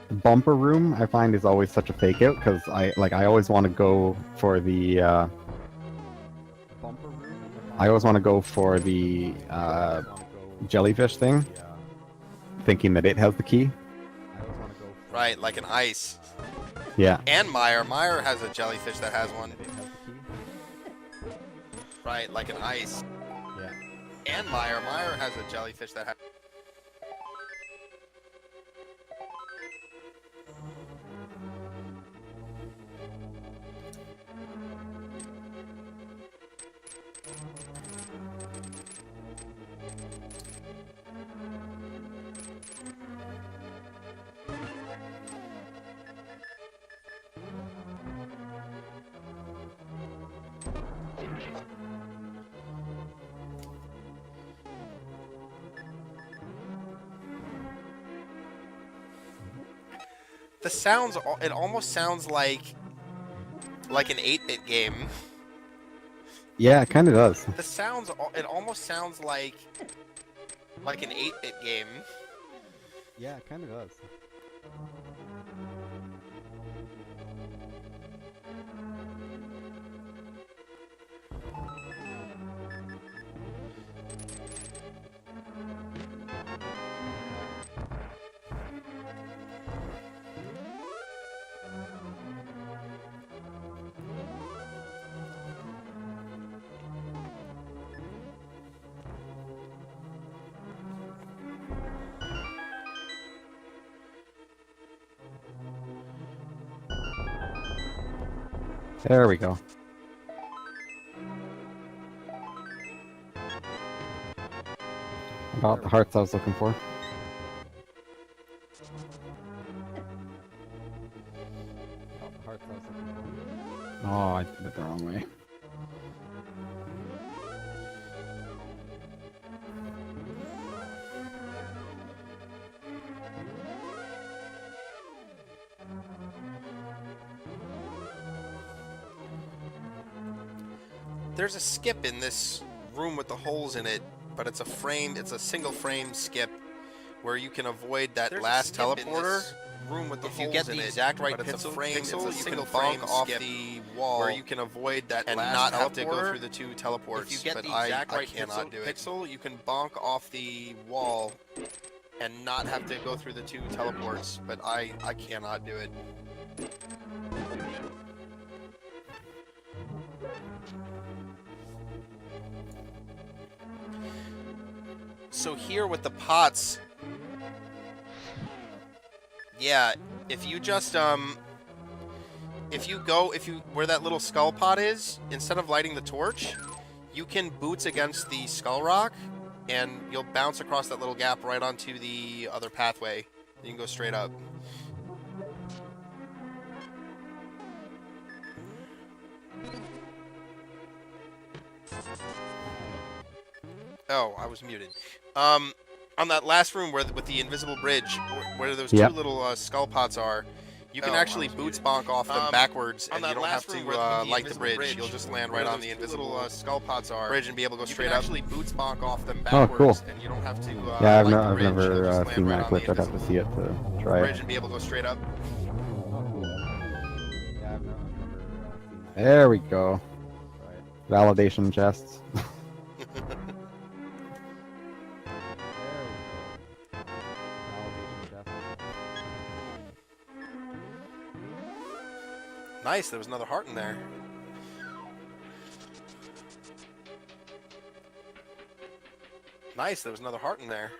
The bumper room I find is always such a fake out because I always want to go for the bumper room. I always want to go for the jellyfish thing, thinking that it has the key. Right, like an ice. Yeah. And Meyer has a jellyfish that has one. Right, like an ice. Yeah. And Meyer has a jellyfish that has. The sounds, it almost sounds like an 8-bit game. Yeah, it kind of does. The sounds, it almost sounds like an 8-bit game. Yeah, it kind of does. There we go. About the hearts I was looking for. Oh, I did it the wrong way. There's a skip in this room with the holes in it, but it's a single frame skip where you can avoid that last teleporter. Room with the holes in it. If you get the exact right pixel, it's a single frame off the wall where you can avoid that and not have to go through the 2 teleports. If you get the exact right pixel, you can bonk off the wall and not have to go through the 2 teleports, but I cannot do it. So here with the pots, yeah, if you just where that little skull pot is, instead of lighting the torch, you can boots against the skull rock, and you'll bounce across that little gap right onto the other pathway. You can go straight up. Oh, I was muted. On that last room with the invisible bridge, where those 2 little skull pots are, You can actually boot bonk off them backwards, and you don't have to light the bridge. You'll just land right on the invisible skull pots bridge and be able to go straight up. You can actually boot bonk off them backwards, and you don't have to yeah, I've light the bridge. never seen that glitch. I'd have to see it to try bridge it. and be able to go straight up. There we go. Validation chests. Nice, there was another heart in there. Nice, there was another heart in there.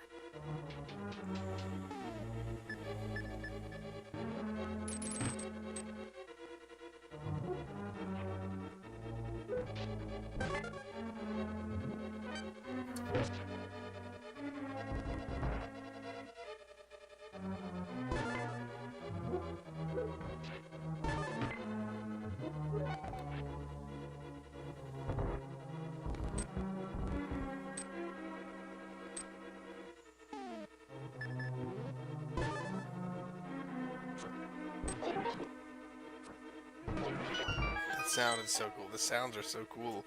That sound is so cool. The sounds are so cool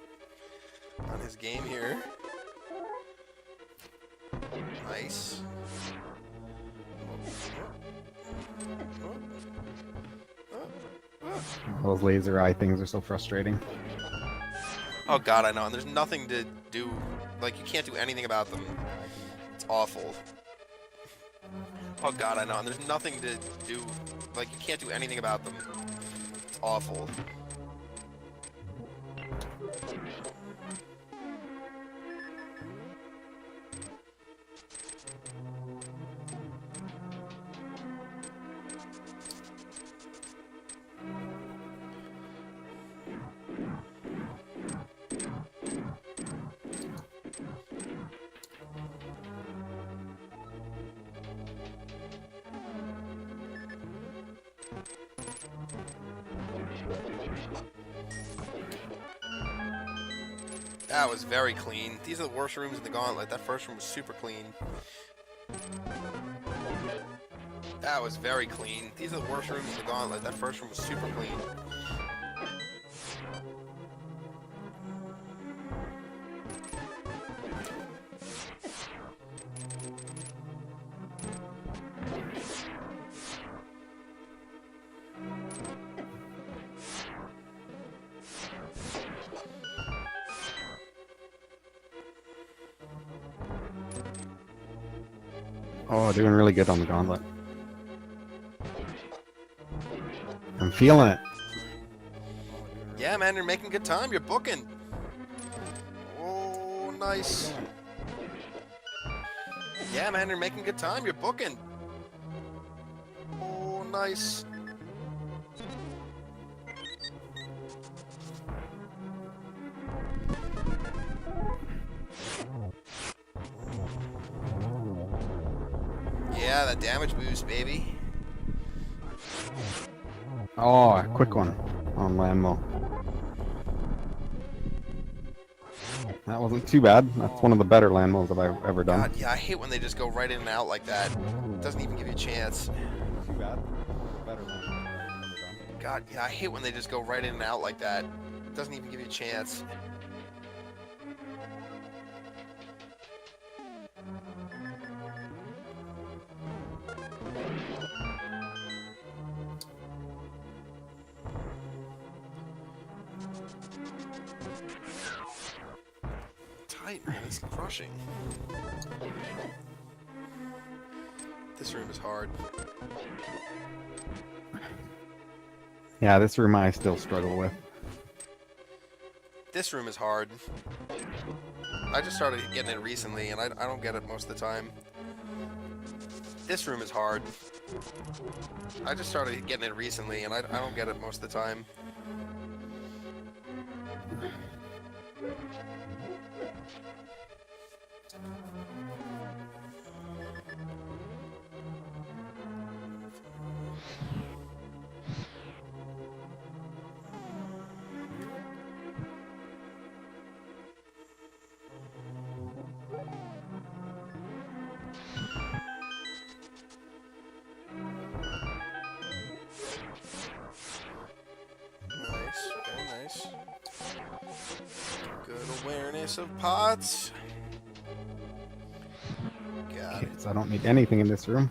on his game here. Nice. Those laser eye things are so frustrating. Oh god, I know. And there's nothing to do. Like, you can't do anything about them. It's awful. Oh god, I know. And there's nothing to do. Like, you can't do anything about them. It's awful. That was very clean. These are the worst rooms in the gauntlet. That first room was super clean. That was very clean. These are the worst rooms in the gauntlet. That first room was super clean. Oh, doing really good on the gauntlet. I'm feeling it. Yeah, man, you're making good time. You're booking. Oh, nice. Yeah, man, you're making good time. You're booking. Oh, nice. Yeah, that damage boost, baby. Oh, a quick one on Lambo. That wasn't too bad. That's one of the better land moves I've ever done. God, yeah, I hate when they just go right in and out like that. Doesn't even give you a chance. Too bad. Better land I've ever done. God, yeah, I hate when they just go right in and out like that. Doesn't even give you a chance. Tight, man. He's crushing. This room is hard. Yeah, this room I still struggle with. This room is hard. I just started getting it recently, and I don't get it most of the time. This room is hard. I just started getting it recently, and I don't get it most of the time. Ace of pots. God. Okay, so I don't need anything in this room.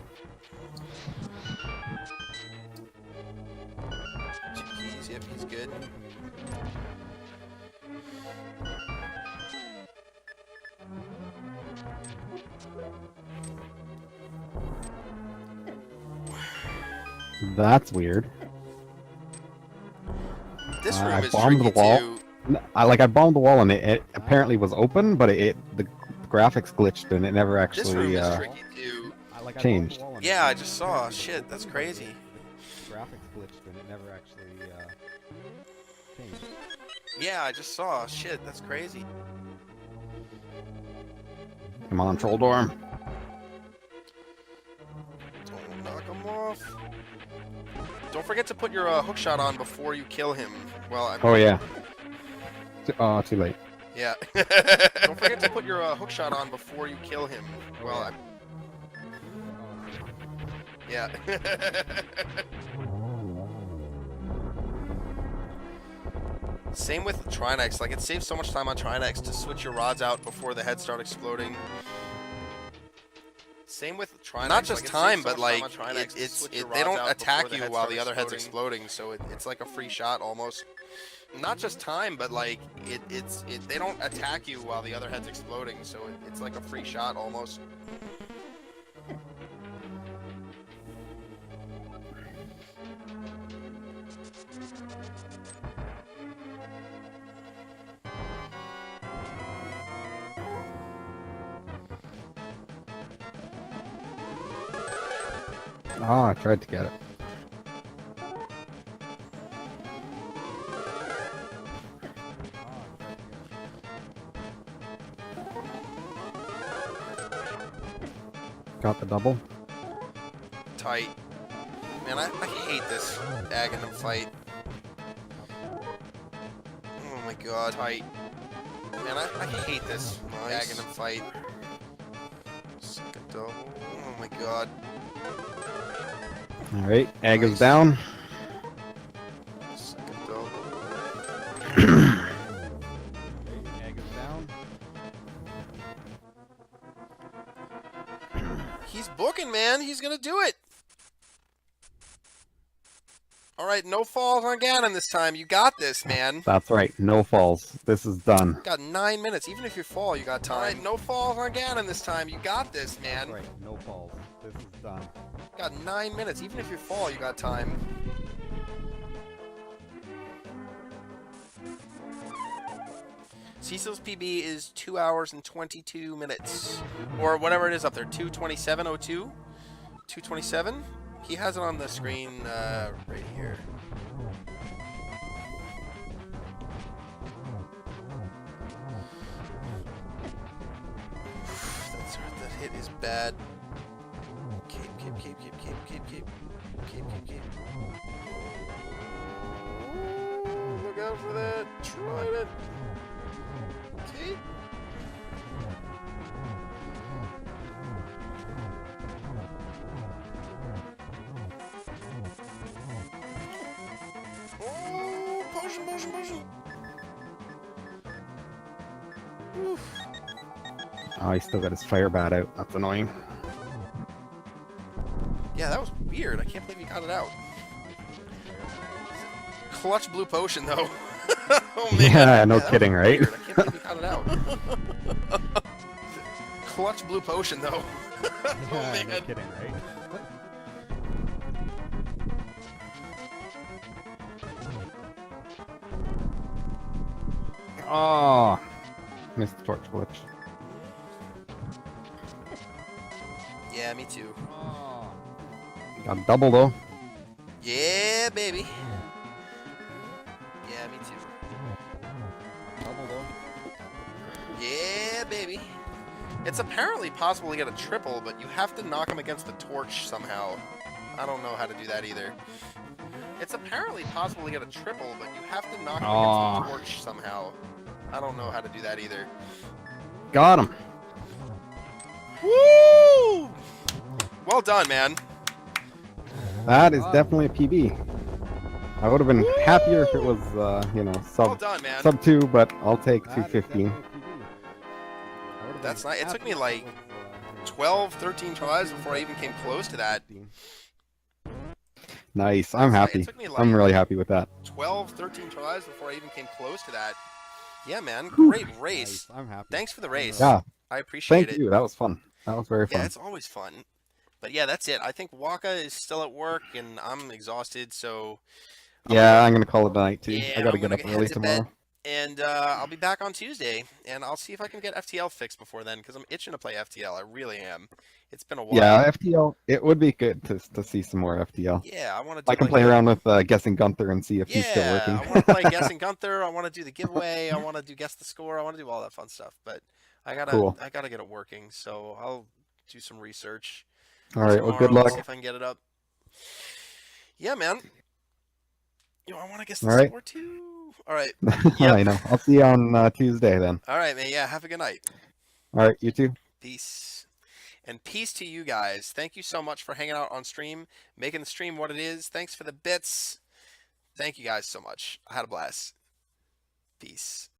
2 keys. Yep, he's good. That's weird. This room I is bombed tricky the wall. too. I bombed the wall and it apparently was open, but the graphics glitched and it never This room actually is tricky too. changed. Yeah, I just saw. Shit, that's crazy. The graphics glitched and it never actually changed. Yeah, I just saw. Shit, that's crazy. Come on, troll dorm. Don't knock him off. Don't forget to put your hook shot on before you kill him. Well, Oh yeah. Too late. yeah. Don't forget to put your hook shot on before you kill him. Well, yeah. Same with Trinex. Like, it saves so much time on Trinex to switch your rods out before the heads start exploding. Same with Trinex. Not just time, but like they don't attack you while the other head's exploding, so it's like a free shot almost. Not just time, but like they don't attack you while the other head's exploding, so it's like a free shot almost. Oh, I tried to get it. Got the double. Tight. Man, I hate this Aghanim fight. Oh my god. Tight. Man, I hate this Aghanim fight. Second double. Oh my god. Alright, Ag is Nice. down. Second double. Ag is down. He's booking, man. He's gonna do it. Alright, no falls on Ganon this time. You got this, man. That's right, no falls. This is done. Got 9 minutes. Even if you fall, you got time. Alright, no falls on Ganon this time. You got this, man. That's right, no falls. This is done. Got 9 minutes. Even if you fall, you got time. Cecil's PB is 2 hours and 22 minutes. Or whatever it is up there. 2:27:02? 2:27? He has it on the screen right here. That hit is bad. Keep. Look out for that trident. Keep. Oh, potion. Oof. Oh, he still got his fire bat out. That's annoying. Yeah, that was weird. I can't believe he got it out. Clutch blue potion, though. Oh, man. Yeah, no that kidding, was right? weird. I can't believe he got it out. Clutch blue potion, though. Oh, man. no kidding, right? Oh, missed the torch glitch. Yeah, me too. Got a double though. Yeah, baby. Yeah, me too. Double though. Yeah, baby. It's apparently possible to get a triple, but you have to knock him against the torch somehow. I don't know how to do that either. It's apparently possible to get a triple, but you have to knock him against the torch somehow. I don't know how to do that either. Got him. Woo! Well done, man. That is definitely a PB. I would have been happier if it was, you know, Well done, man. sub 2, but I'll take 215. That's nice. It took me like 12, 13 tries before I even came close to that. Nice. I'm It happy. took me I'm like really happy with that. 12, 13 tries before I even came close to that. Yeah, man. Whew. Great race. Nice. I'm happy. Thanks for the race. Yeah. I appreciate Thank it. you. That was fun. That was very Yeah, fun. it's always fun. But yeah, that's it. I think Waka is still at work, and I'm exhausted, so Yeah, I'm gonna call it a night too. yeah, I gotta I'm get gonna up head early to bed. tomorrow. And I'll be back on Tuesday, and I'll see if I can get FTL fixed before then, because I'm itching to play FTL. I really am. It's been a while. Yeah, FTL. It would be good to see some more FTL. Yeah, I want to do I can like play around with Guessing Gunther and see if he's still yeah, working. I want to play Guessing Gunther. I want to do the giveaway. I want to do Guess the Score. I want to do all that fun stuff. But Cool. I gotta get it working. So I'll do some research All right. Well, good tomorrow, see luck. if I can get it up. Yeah, man. I want to guess the All right. score too. All right. I know. I'll see you on Tuesday then. All right, man. Yeah, have a good night. All right. You too. Peace. And peace to you guys. Thank you so much for hanging out on stream, making the stream what it is. Thanks for the bits. Thank you guys so much. I had a blast. Peace.